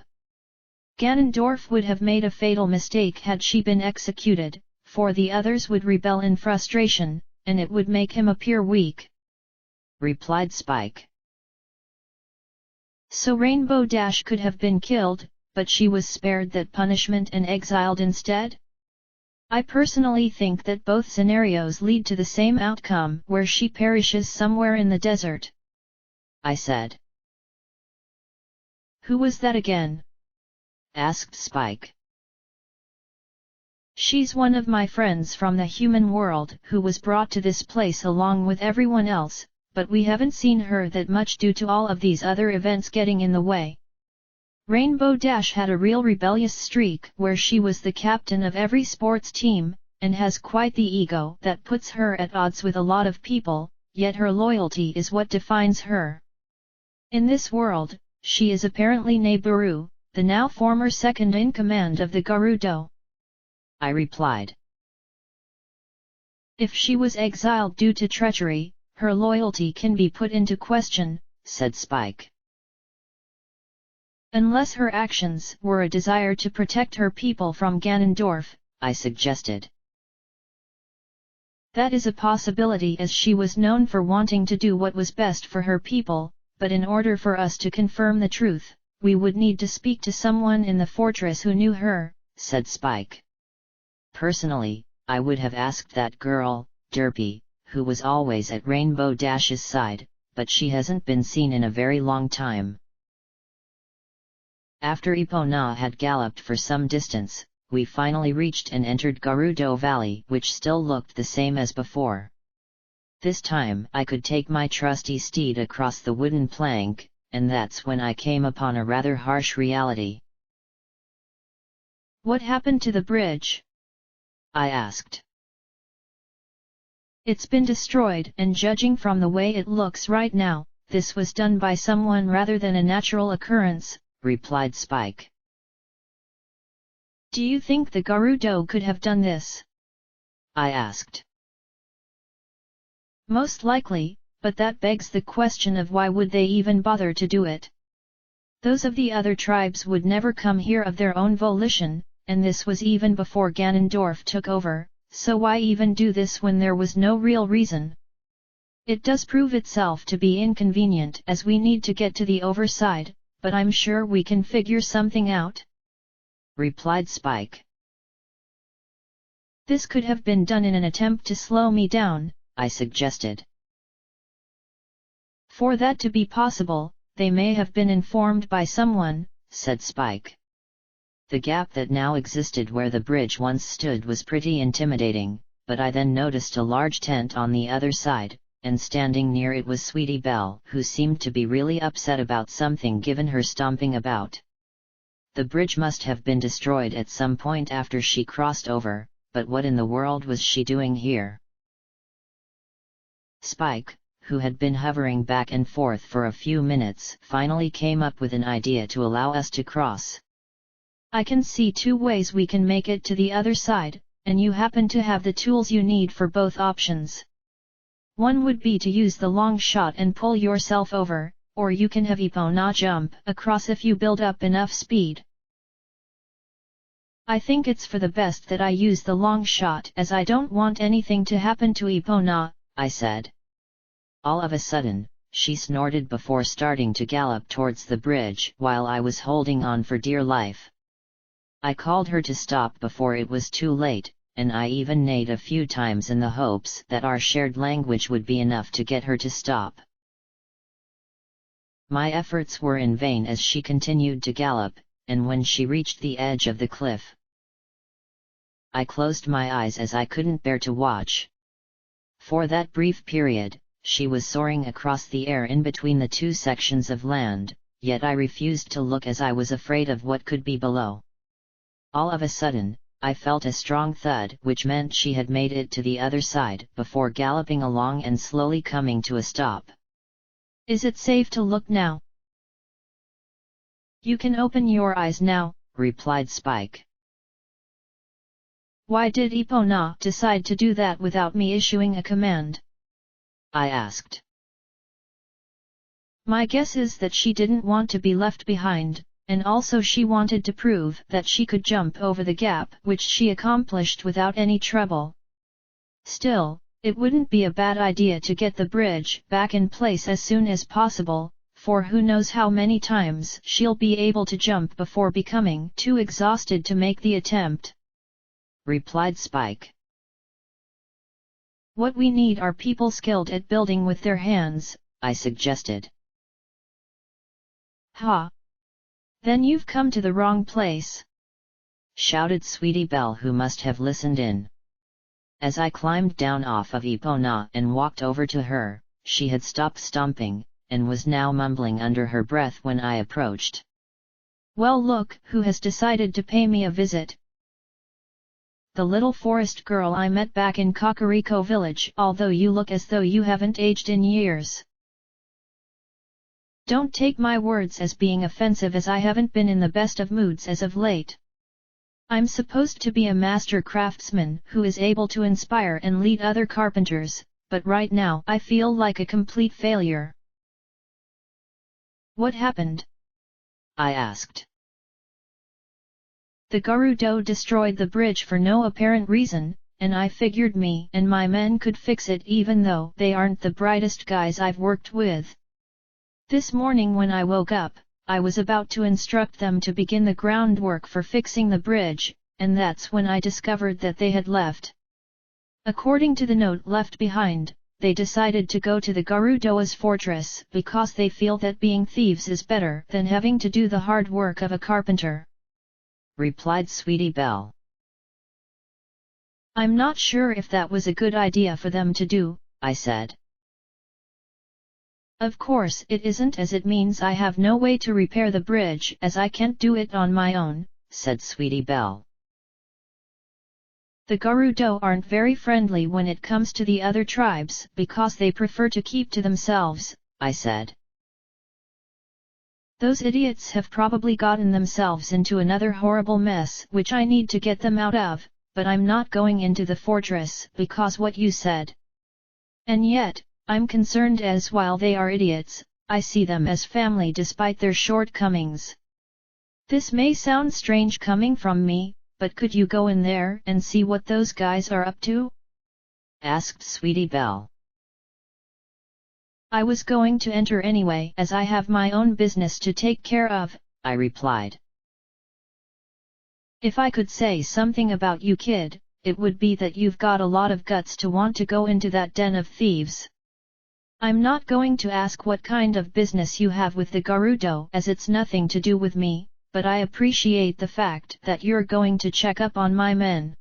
Ganondorf would have made a fatal mistake had she been executed, for the others would rebel in frustration, and it would make him appear weak, replied Spike. So Rainbow Dash could have been killed, but she was spared that punishment and exiled instead? I personally think that both scenarios lead to the same outcome where she perishes somewhere in the desert, I said. Who was that again? Asked Spike. She's one of my friends from the human world who was brought to this place along with everyone else, but we haven't seen her that much due to all of these other events getting in the way. Rainbow Dash had a real rebellious streak where she was the captain of every sports team, and has quite the ego that puts her at odds with a lot of people, yet her loyalty is what defines her. In this world, she is apparently Neighboru, the now former second-in-command of the Gerudo, I replied. If she was exiled due to treachery, her loyalty can be put into question, said Spike. Unless her actions were a desire to protect her people from Ganondorf, I suggested. That is a possibility as she was known for wanting to do what was best for her people, but in order for us to confirm the truth, we would need to speak to someone in the fortress who knew her, said Spike. Personally, I would have asked that girl, Derpy, who was always at Rainbow Dash's side, but she hasn't been seen in a very long time. After Epona had galloped for some distance, we finally reached and entered Gerudo Valley, which still looked the same as before. This time I could take my trusty steed across the wooden plank, and that's when I came upon a rather harsh reality. What happened to the bridge? I asked. It's been destroyed, and judging from the way it looks right now, this was done by someone rather than a natural occurrence, replied Spike. Do you think the Gerudo could have done this? I asked. Most likely, but that begs the question of why would they even bother to do it? Those of the other tribes would never come here of their own volition, and this was even before Ganondorf took over, so why even do this when there was no real reason? It does prove itself to be inconvenient as we need to get to the overside, but I'm sure we can figure something out, replied Spike. This could have been done in an attempt to slow me down, I suggested. For that to be possible, they may have been informed by someone, said Spike. The gap that now existed where the bridge once stood was pretty intimidating, but I then noticed a large tent on the other side, and standing near it was Sweetie Belle, who seemed to be really upset about something given her stomping about. The bridge must have been destroyed at some point after she crossed over, but what in the world was she doing here? Spike, who had been hovering back and forth for a few minutes, finally came up with an idea to allow us to cross. I can see two ways we can make it to the other side, and you happen to have the tools you need for both options. One would be to use the long shot and pull yourself over, or you can have Epona jump across if you build up enough speed. I think it's for the best that I use the long shot as I don't want anything to happen to Epona, I said. All of a sudden, she snorted before starting to gallop towards the bridge while I was holding on for dear life. I called her to stop before it was too late, and I even neighed a few times in the hopes that our shared language would be enough to get her to stop. My efforts were in vain as she continued to gallop, and when she reached the edge of the cliff, I closed my eyes as I couldn't bear to watch. For that brief period, she was soaring across the air in between the two sections of land, yet I refused to look as I was afraid of what could be below. All of a sudden, I felt a strong thud, which meant she had made it to the other side before galloping along and slowly coming to a stop. Is it safe to look now? You can open your eyes now, replied Spike. Why did Epona decide to do that without me issuing a command? I asked. My guess is that she didn't want to be left behind, and also she wanted to prove that she could jump over the gap, which she accomplished without any trouble. Still, it wouldn't be a bad idea to get the bridge back in place as soon as possible, for who knows how many times she'll be able to jump before becoming too exhausted to make the attempt, replied Spike. What we need are people skilled at building with their hands, I suggested. Ha! Then you've come to the wrong place, shouted Sweetie Belle, who must have listened in. As I climbed down off of Epona and walked over to her, she had stopped stomping, and was now mumbling under her breath when I approached. Well, look who has decided to pay me a visit. The little forest girl I met back in Kakariko village, although you look as though you haven't aged in years. Don't take my words as being offensive, as I haven't been in the best of moods as of late. I'm supposed to be a master craftsman who is able to inspire and lead other carpenters, but right now I feel like a complete failure. What happened? I asked. The Gerudo destroyed the bridge for no apparent reason, and I figured me and my men could fix it even though they aren't the brightest guys I've worked with. This morning when I woke up, I was about to instruct them to begin the groundwork for fixing the bridge, and that's when I discovered that they had left. According to the note left behind, they decided to go to the Gerudo's fortress because they feel that being thieves is better than having to do the hard work of a carpenter, replied Sweetie Belle. I'm not sure if that was a good idea for them to do, I said. Of course it isn't, as it means I have no way to repair the bridge as I can't do it on my own, said Sweetie Belle. The Gerudo aren't very friendly when it comes to the other tribes because they prefer to keep to themselves, I said. Those idiots have probably gotten themselves into another horrible mess which I need to get them out of, but I'm not going into the fortress because what you said. And yet, I'm concerned as while they are idiots, I see them as family despite their shortcomings. This may sound strange coming from me, but could you go in there and see what those guys are up to? Asked Sweetie Belle. I was going to enter anyway as I have my own business to take care of, I replied. If I could say something about you, kid, it would be that you've got a lot of guts to want to go into that den of thieves. I'm not going to ask what kind of business you have with the Gerudo as it's nothing to do with me, but I appreciate the fact that you're going to check up on my men,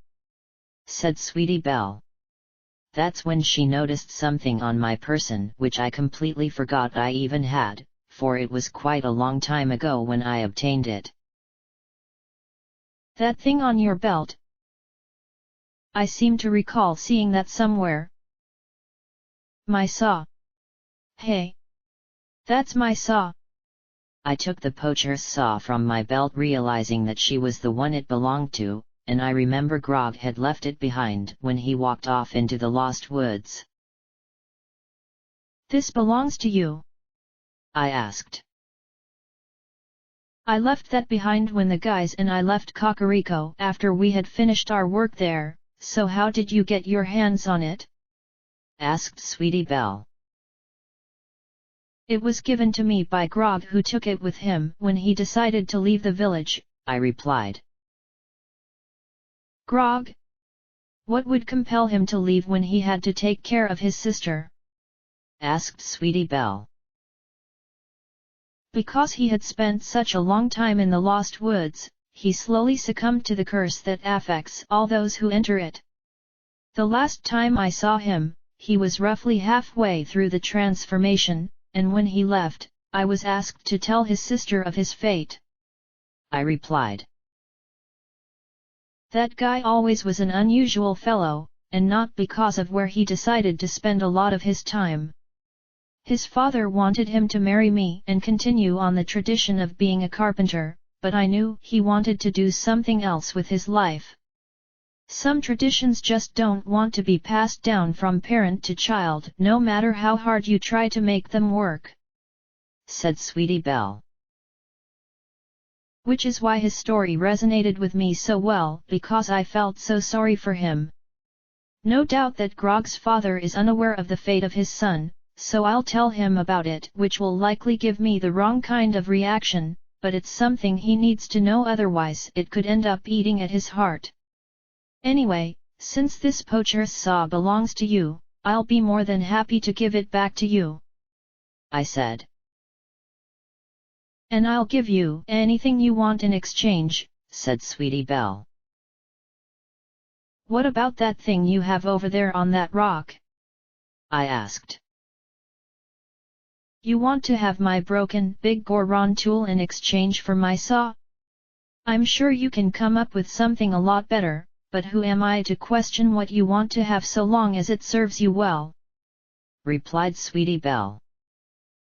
said Sweetie Belle. That's when she noticed something on my person which I completely forgot I even had, for it was quite a long time ago when I obtained it. That thing on your belt? I seem to recall seeing that somewhere. My saw. Hey! That's my saw! I took the poacher's saw from my belt, realizing that she was the one it belonged to, and I remember Grog had left it behind when he walked off into the lost woods. This belongs to you? I asked. I left that behind when the guys and I left Kakariko after we had finished our work there, so how did you get your hands on it? Asked Sweetie Belle. It was given to me by Grog, who took it with him when he decided to leave the village, I replied. Grog? What would compel him to leave when he had to take care of his sister? Asked Sweetie Belle. Because he had spent such a long time in the Lost Woods, he slowly succumbed to the curse that affects all those who enter it. The last time I saw him, he was roughly halfway through the transformation, and when he left, I was asked to tell his sister of his fate. I replied. That guy always was an unusual fellow, and not because of where he decided to spend a lot of his time. His father wanted him to marry me and continue on the tradition of being a carpenter, but I knew he wanted to do something else with his life. Some traditions just don't want to be passed down from parent to child, no matter how hard you try to make them work, said Sweetie Belle. Which is why his story resonated with me so well, because I felt so sorry for him. No doubt that Grog's father is unaware of the fate of his son, so I'll tell him about it, which will likely give me the wrong kind of reaction, but it's something he needs to know, otherwise it could end up eating at his heart. Anyway, since this poacher's saw belongs to you, I'll be more than happy to give it back to you, I said. And I'll give you anything you want in exchange, said Sweetie Belle. What about that thing you have over there on that rock? I asked. You want to have my broken Big Goron tool in exchange for my saw? I'm sure you can come up with something a lot better, but who am I to question what you want to have so long as it serves you well? Replied Sweetie Belle.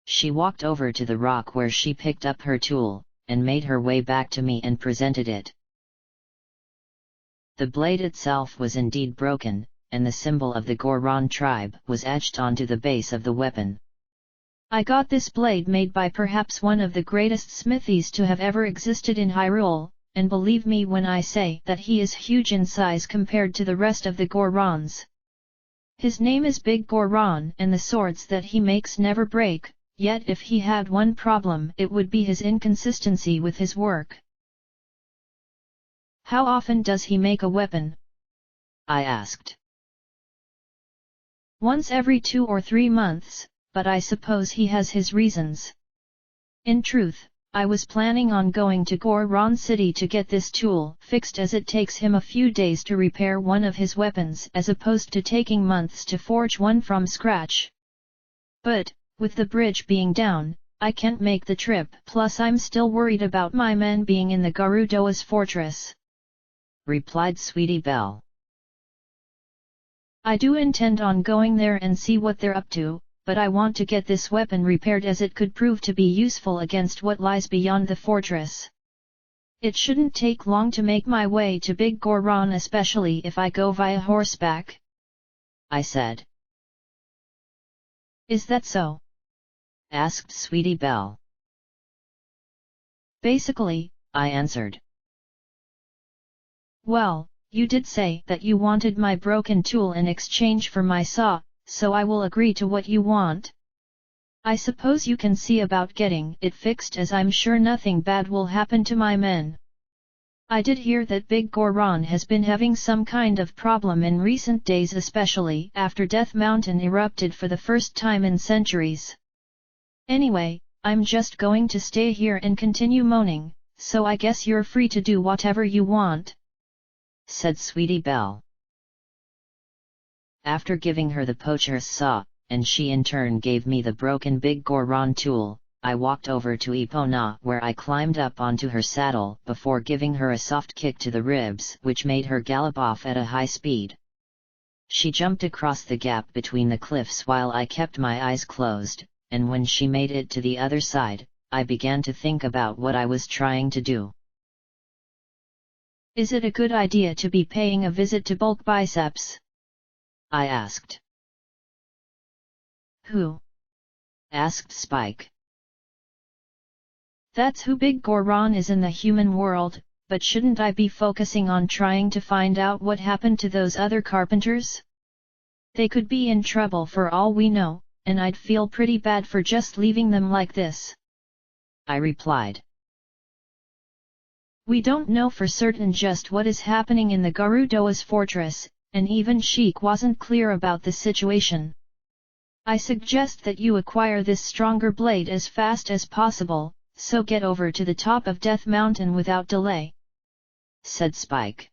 She walked over to the rock where she picked up her tool, and made her way back to me and presented it. The blade itself was indeed broken, and the symbol of the Goron tribe was etched onto the base of the weapon. I got this blade made by perhaps one of the greatest smithies to have ever existed in Hyrule, and believe me when I say that he is huge in size compared to the rest of the Gorons. His name is Big Goron, and the swords that he makes never break, yet if he had one problem, it would be his inconsistency with his work. How often does he make a weapon? I asked. Once every 2 or 3 months. But I suppose he has his reasons. In truth, I was planning on going to Goron City to get this tool fixed, as it takes him a few days to repair one of his weapons as opposed to taking months to forge one from scratch. But, with the bridge being down, I can't make the trip, plus I'm still worried about my men being in the Garudoa's fortress, replied Sweetie Belle. I do intend on going there and see what they're up to, but I want to get this weapon repaired as it could prove to be useful against what lies beyond the fortress. It shouldn't take long to make my way to Big Goron, especially if I go via horseback, I said. Is that so? Asked Sweetie Belle. Basically, I answered. Well, you did say that you wanted my broken tool in exchange for my saw, so I will agree to what you want. I suppose you can see about getting it fixed, as I'm sure nothing bad will happen to my men. I did hear that Big Goron has been having some kind of problem in recent days, especially after Death Mountain erupted for the first time in centuries. Anyway, I'm just going to stay here and continue moaning, so I guess you're free to do whatever you want, said Sweetie Belle. After giving her the poacher's saw, and she in turn gave me the broken Big Goron tool, I walked over to Epona, where I climbed up onto her saddle before giving her a soft kick to the ribs, which made her gallop off at a high speed. She jumped across the gap between the cliffs while I kept my eyes closed, and when she made it to the other side, I began to think about what I was trying to do. Is it a good idea to be paying a visit to Bulk Biceps? I asked. Who? Asked Spike. That's who Big Goron is in the human world, but shouldn't I be focusing on trying to find out what happened to those other carpenters? They could be in trouble for all we know, and I'd feel pretty bad for just leaving them like this. I replied. We don't know for certain just what is happening in the Garudoa's fortress, and even Sheik wasn't clear about the situation. I suggest that you acquire this stronger blade as fast as possible, so get over to the top of Death Mountain without delay," said Spike.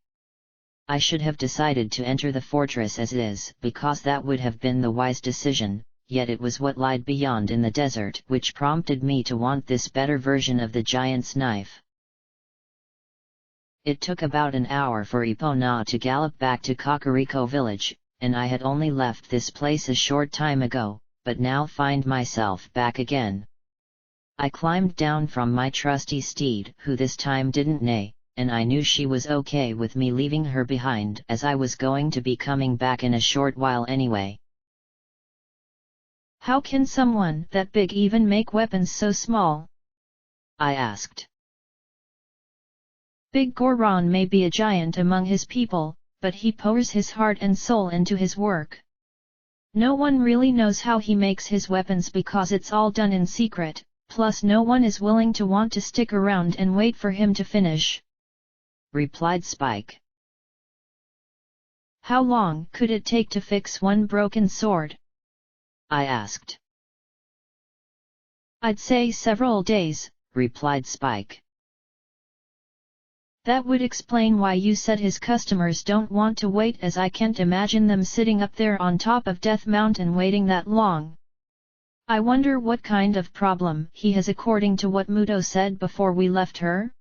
I should have decided to enter the fortress as is, because that would have been the wise decision, yet it was what lied beyond in the desert which prompted me to want this better version of the giant's knife. It took about an hour for Epona to gallop back to Kakariko village, and I had only left this place a short time ago, but now find myself back again. I climbed down from my trusty steed, who this time didn't neigh, and I knew she was okay with me leaving her behind, as I was going to be coming back in a short while anyway. How can someone that big even make weapons so small? I asked. Big Goron may be a giant among his people, but he pours his heart and soul into his work. No one really knows how he makes his weapons because it's all done in secret, plus no one is willing to want to stick around and wait for him to finish," replied Spike. "How long could it take to fix one broken sword?" I asked. "I'd say several days," replied Spike. "That would explain why you said his customers don't want to wait, as I can't imagine them sitting up there on top of Death Mountain waiting that long. I wonder what kind of problem he has according to what Muto said before we left her?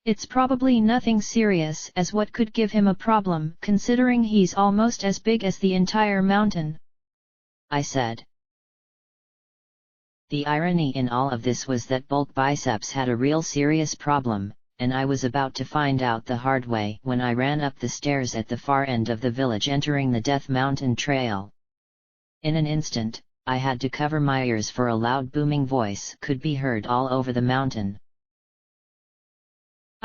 It's probably nothing serious, as what could give him a problem considering he's almost as big as the entire mountain," I said. The irony in all of this was that Bulk Biceps had a real serious problem, and I was about to find out the hard way when I ran up the stairs at the far end of the village entering the Death Mountain trail. In an instant, I had to cover my ears for a loud booming voice could be heard all over the mountain.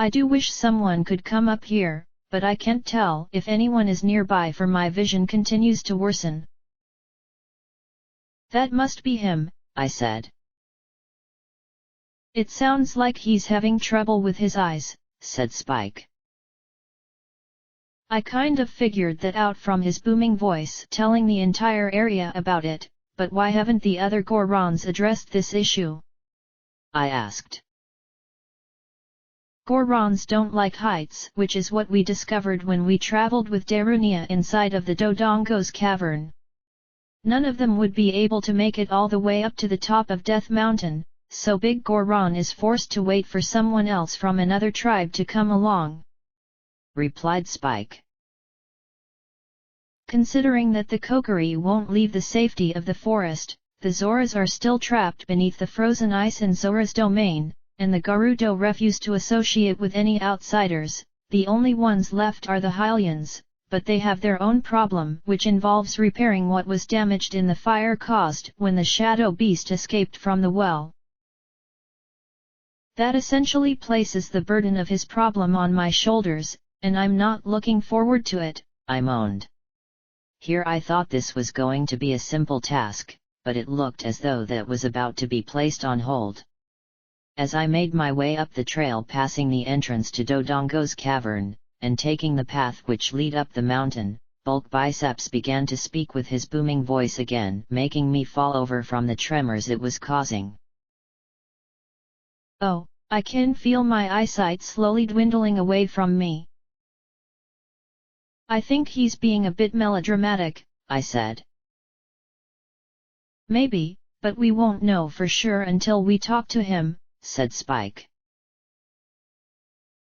"I do wish someone could come up here, but I can't tell if anyone is nearby for my vision continues to worsen." "That must be him," I said. "It sounds like he's having trouble with his eyes," said Spike. "I kind of figured that out from his booming voice telling the entire area about it, but why haven't the other Gorons addressed this issue?" I asked. "Gorons don't like heights, which is what we discovered when we traveled with Darunia inside of the Dodongo's cavern. None of them would be able to make it all the way up to the top of Death Mountain, so Big Goron is forced to wait for someone else from another tribe to come along," replied Spike. "Considering that the Kokiri won't leave the safety of the forest, the Zoras are still trapped beneath the frozen ice in Zora's domain, and the Garudo refuse to associate with any outsiders, the only ones left are the Hylians, but they have their own problem which involves repairing what was damaged in the fire caused when the Shadow Beast escaped from the well. That essentially places the burden of his problem on my shoulders, and I'm not looking forward to it," I moaned. Here I thought this was going to be a simple task, but it looked as though that was about to be placed on hold. As I made my way up the trail passing the entrance to Dodongo's cavern, and taking the path which lead up the mountain, Bulk Biceps began to speak with his booming voice again, making me fall over from the tremors it was causing. "Oh, I can feel my eyesight slowly dwindling away from me. I think he's being a bit melodramatic," I said. "Maybe, but we won't know for sure until we talk to him," said Spike.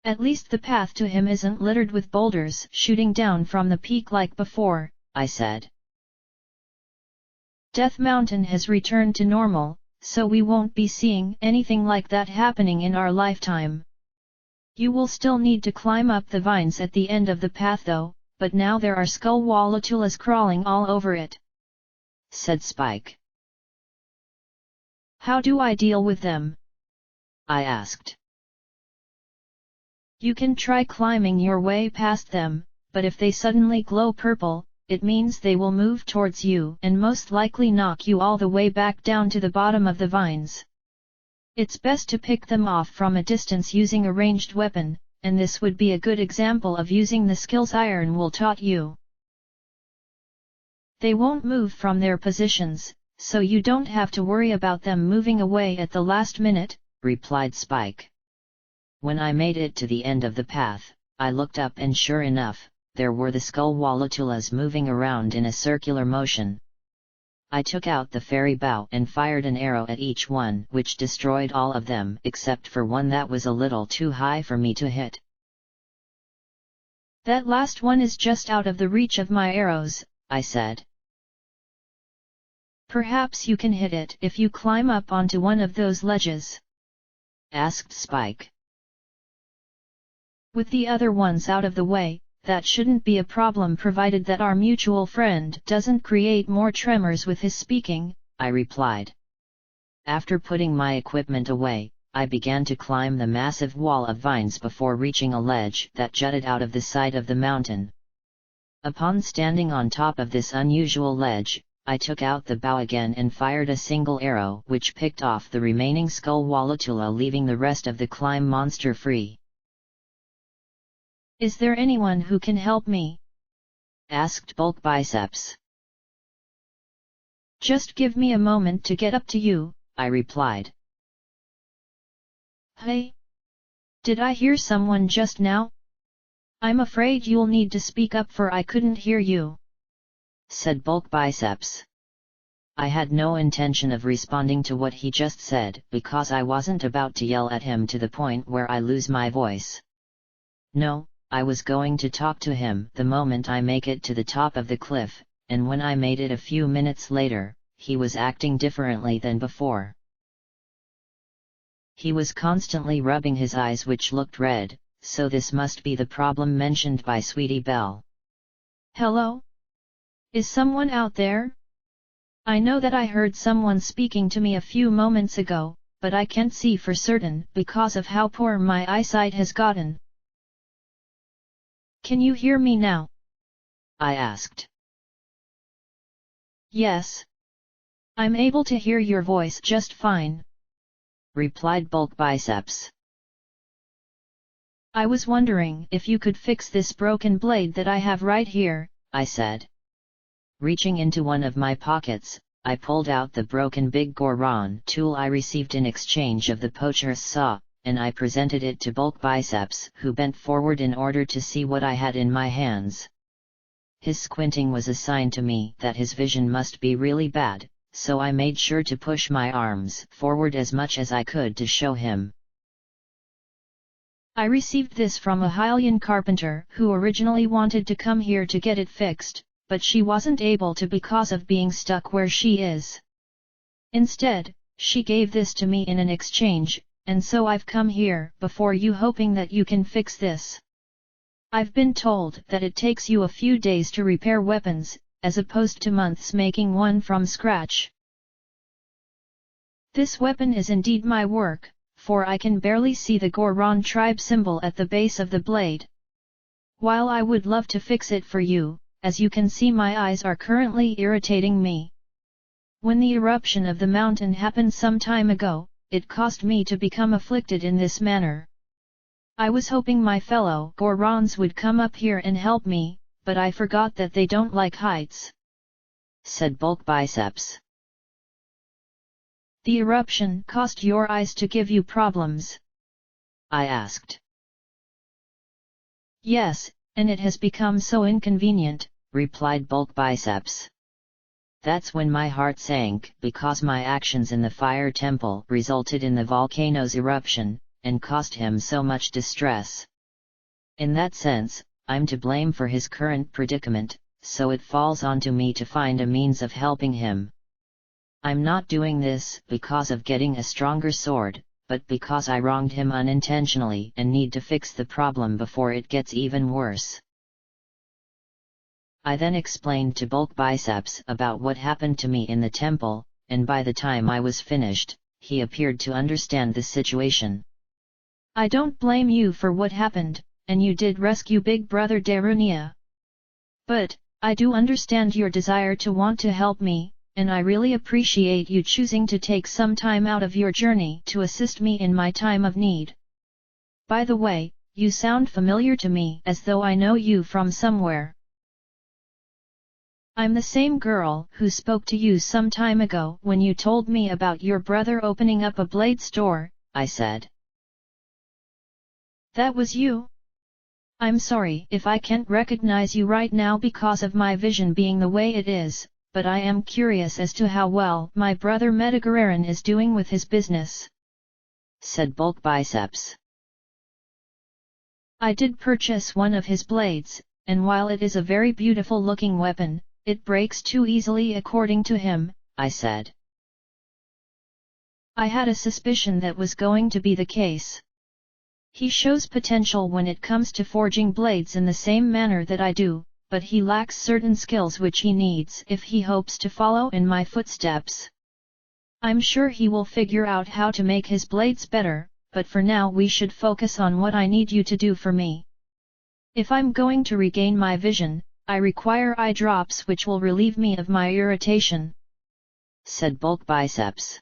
"At least the path to him isn't littered with boulders shooting down from the peak like before," I said. Death Mountain has returned to normal, so we won't be seeing anything like that happening in our lifetime. You will still need to climb up the vines at the end of the path though, but now there are skull Wallatulas crawling all over it," said Spike. "How do I deal with them?" I asked. "You can try climbing your way past them, but if they suddenly glow purple, it means they will move towards you and most likely knock you all the way back down to the bottom of the vines. It's best to pick them off from a distance using a ranged weapon, and this would be a good example of using the skills Iron Wool taught you. They won't move from their positions, so you don't have to worry about them moving away at the last minute," replied Spike. When I made it to the end of the path, I looked up and sure enough, there were the skull Wallatulas moving around in a circular motion. I took out the fairy bow and fired an arrow at each one, which destroyed all of them except for one that was a little too high for me to hit. "That last one is just out of the reach of my arrows," I said. "Perhaps you can hit it if you climb up onto one of those ledges?" asked Spike. "With the other ones out of the way, that shouldn't be a problem provided that our mutual friend doesn't create more tremors with his speaking," I replied. After putting my equipment away, I began to climb the massive wall of vines before reaching a ledge that jutted out of the side of the mountain. Upon standing on top of this unusual ledge, I took out the bow again and fired a single arrow which picked off the remaining skull Wallatula, leaving the rest of the climb monster free. "Is there anyone who can help me?" asked Bulk Biceps. "Just give me a moment to get up to you," I replied. "Hey! Did I hear someone just now? I'm afraid you'll need to speak up for I couldn't hear you," said Bulk Biceps. I had no intention of responding to what he just said because I wasn't about to yell at him to the point where I lose my voice. No, I was going to talk to him the moment I make it to the top of the cliff, and when I made it a few minutes later, he was acting differently than before. He was constantly rubbing his eyes which looked red, so this must be the problem mentioned by Sweetie Belle. "Hello? Is someone out there? I know that I heard someone speaking to me a few moments ago, but I can't see for certain because of how poor my eyesight has gotten. Can you hear me now?" I asked. "Yes. I'm able to hear your voice just fine," replied Bulk Biceps. "I was wondering if you could fix this broken blade that I have right here," I said. Reaching into one of my pockets, I pulled out the broken Big Goron tool I received in exchange of the poacher's saw, and I presented it to Bulk Biceps, who bent forward in order to see what I had in my hands. His squinting was a sign to me that his vision must be really bad, so I made sure to push my arms forward as much as I could to show him. "I received this from a Hylian carpenter who originally wanted to come here to get it fixed, but she wasn't able to because of being stuck where she is. Instead, she gave this to me in an exchange, and so I've come here before you hoping that you can fix this. I've been told that it takes you a few days to repair weapons, as opposed to months making one from scratch. This weapon is indeed my work, for I can barely see the Goron tribe symbol at the base of the blade. While I would love to fix it for you, as you can see my eyes are currently irritating me. When the eruption of the mountain happened some time ago, it caused me to become afflicted in this manner. I was hoping my fellow Gorons would come up here and help me, but I forgot that they don't like heights," said Bulk Biceps. "The eruption caused your eyes to give you problems?" I asked. "Yes, and it has become so inconvenient," replied Bulk Biceps. That's when my heart sank because my actions in the fire temple resulted in the volcano's eruption, and caused him so much distress. In that sense, I'm to blame for his current predicament, so it falls onto me to find a means of helping him. I'm not doing this because of getting a stronger sword, but because I wronged him unintentionally and need to fix the problem before it gets even worse. I then explained to Bulk Biceps about what happened to me in the temple, and by the time I was finished, he appeared to understand the situation. I don't blame you for what happened, and you did rescue Big Brother Darunia. But, I do understand your desire to want to help me, and I really appreciate you choosing to take some time out of your journey to assist me in my time of need. By the way, you sound familiar to me as though I know you from somewhere. I'm the same girl who spoke to you some time ago when you told me about your brother opening up a blade store, I said. That was you? I'm sorry if I can't recognize you right now because of my vision being the way it is, but I am curious as to how well my brother Goron is doing with his business, said Bulk Biceps. I did purchase one of his blades, and while it is a very beautiful looking weapon, it breaks too easily according to him, I said. I had a suspicion that was going to be the case. He shows potential when it comes to forging blades in the same manner that I do, but he lacks certain skills which he needs if he hopes to follow in my footsteps. I'm sure he will figure out how to make his blades better, but for now we should focus on what I need you to do for me. If I'm going to regain my vision, I require eye drops which will relieve me of my irritation, said Bulk Biceps.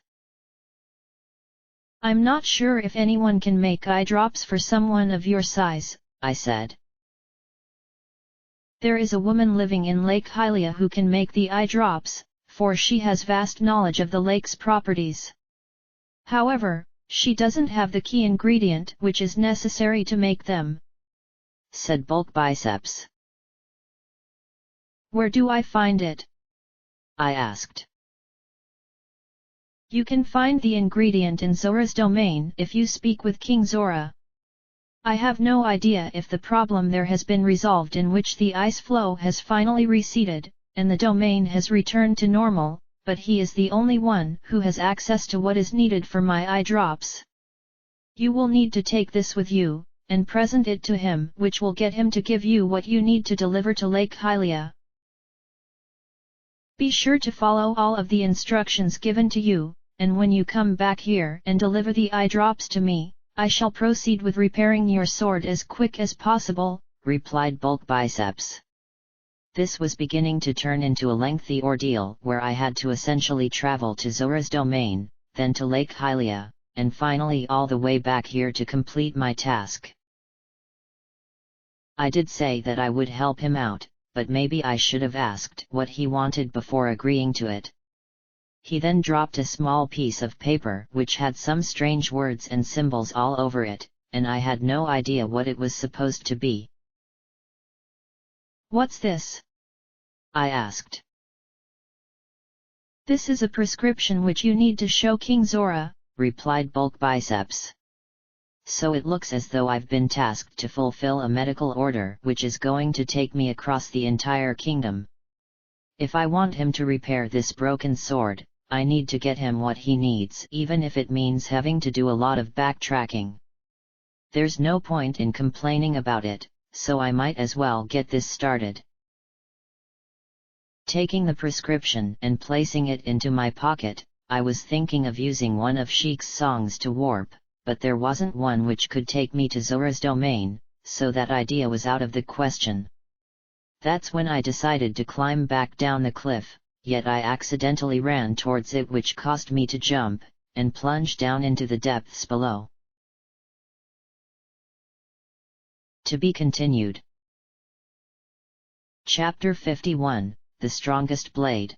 I'm not sure if anyone can make eye drops for someone of your size, I said. There is a woman living in Lake Hylia who can make the eye drops, for she has vast knowledge of the lake's properties. However, she doesn't have the key ingredient which is necessary to make them, said Bulk Biceps. Where do I find it? I asked. You can find the ingredient in Zora's domain if you speak with King Zora. I have no idea if the problem there has been resolved in which the ice flow has finally receded, and the domain has returned to normal, but he is the only one who has access to what is needed for my eye drops. You will need to take this with you, and present it to him, which will get him to give you what you need to deliver to Lake Hylia. Be sure to follow all of the instructions given to you, and when you come back here and deliver the eye drops to me, I shall proceed with repairing your sword as quick as possible, replied Bulk Biceps. This was beginning to turn into a lengthy ordeal where I had to essentially travel to Zora's domain, then to Lake Hylia, and finally all the way back here to complete my task. I did say that I would help him out, but maybe I should have asked what he wanted before agreeing to it. He then dropped a small piece of paper which had some strange words and symbols all over it, and I had no idea what it was supposed to be. What's this? I asked. This is a prescription which you need to show King Zora, replied Bulk Biceps. So it looks as though I've been tasked to fulfill a medical order which is going to take me across the entire kingdom. If I want him to repair this broken sword, I need to get him what he needs, even if it means having to do a lot of backtracking. There's no point in complaining about it, so I might as well get this started. Taking the prescription and placing it into my pocket, I was thinking of using one of Sheik's songs to warp, but there wasn't one which could take me to Zora's domain, so that idea was out of the question. That's when I decided to climb back down the cliff, yet I accidentally ran towards it, which caused me to jump, and plunge down into the depths below. To be continued. Chapter 51, The Strongest Blade.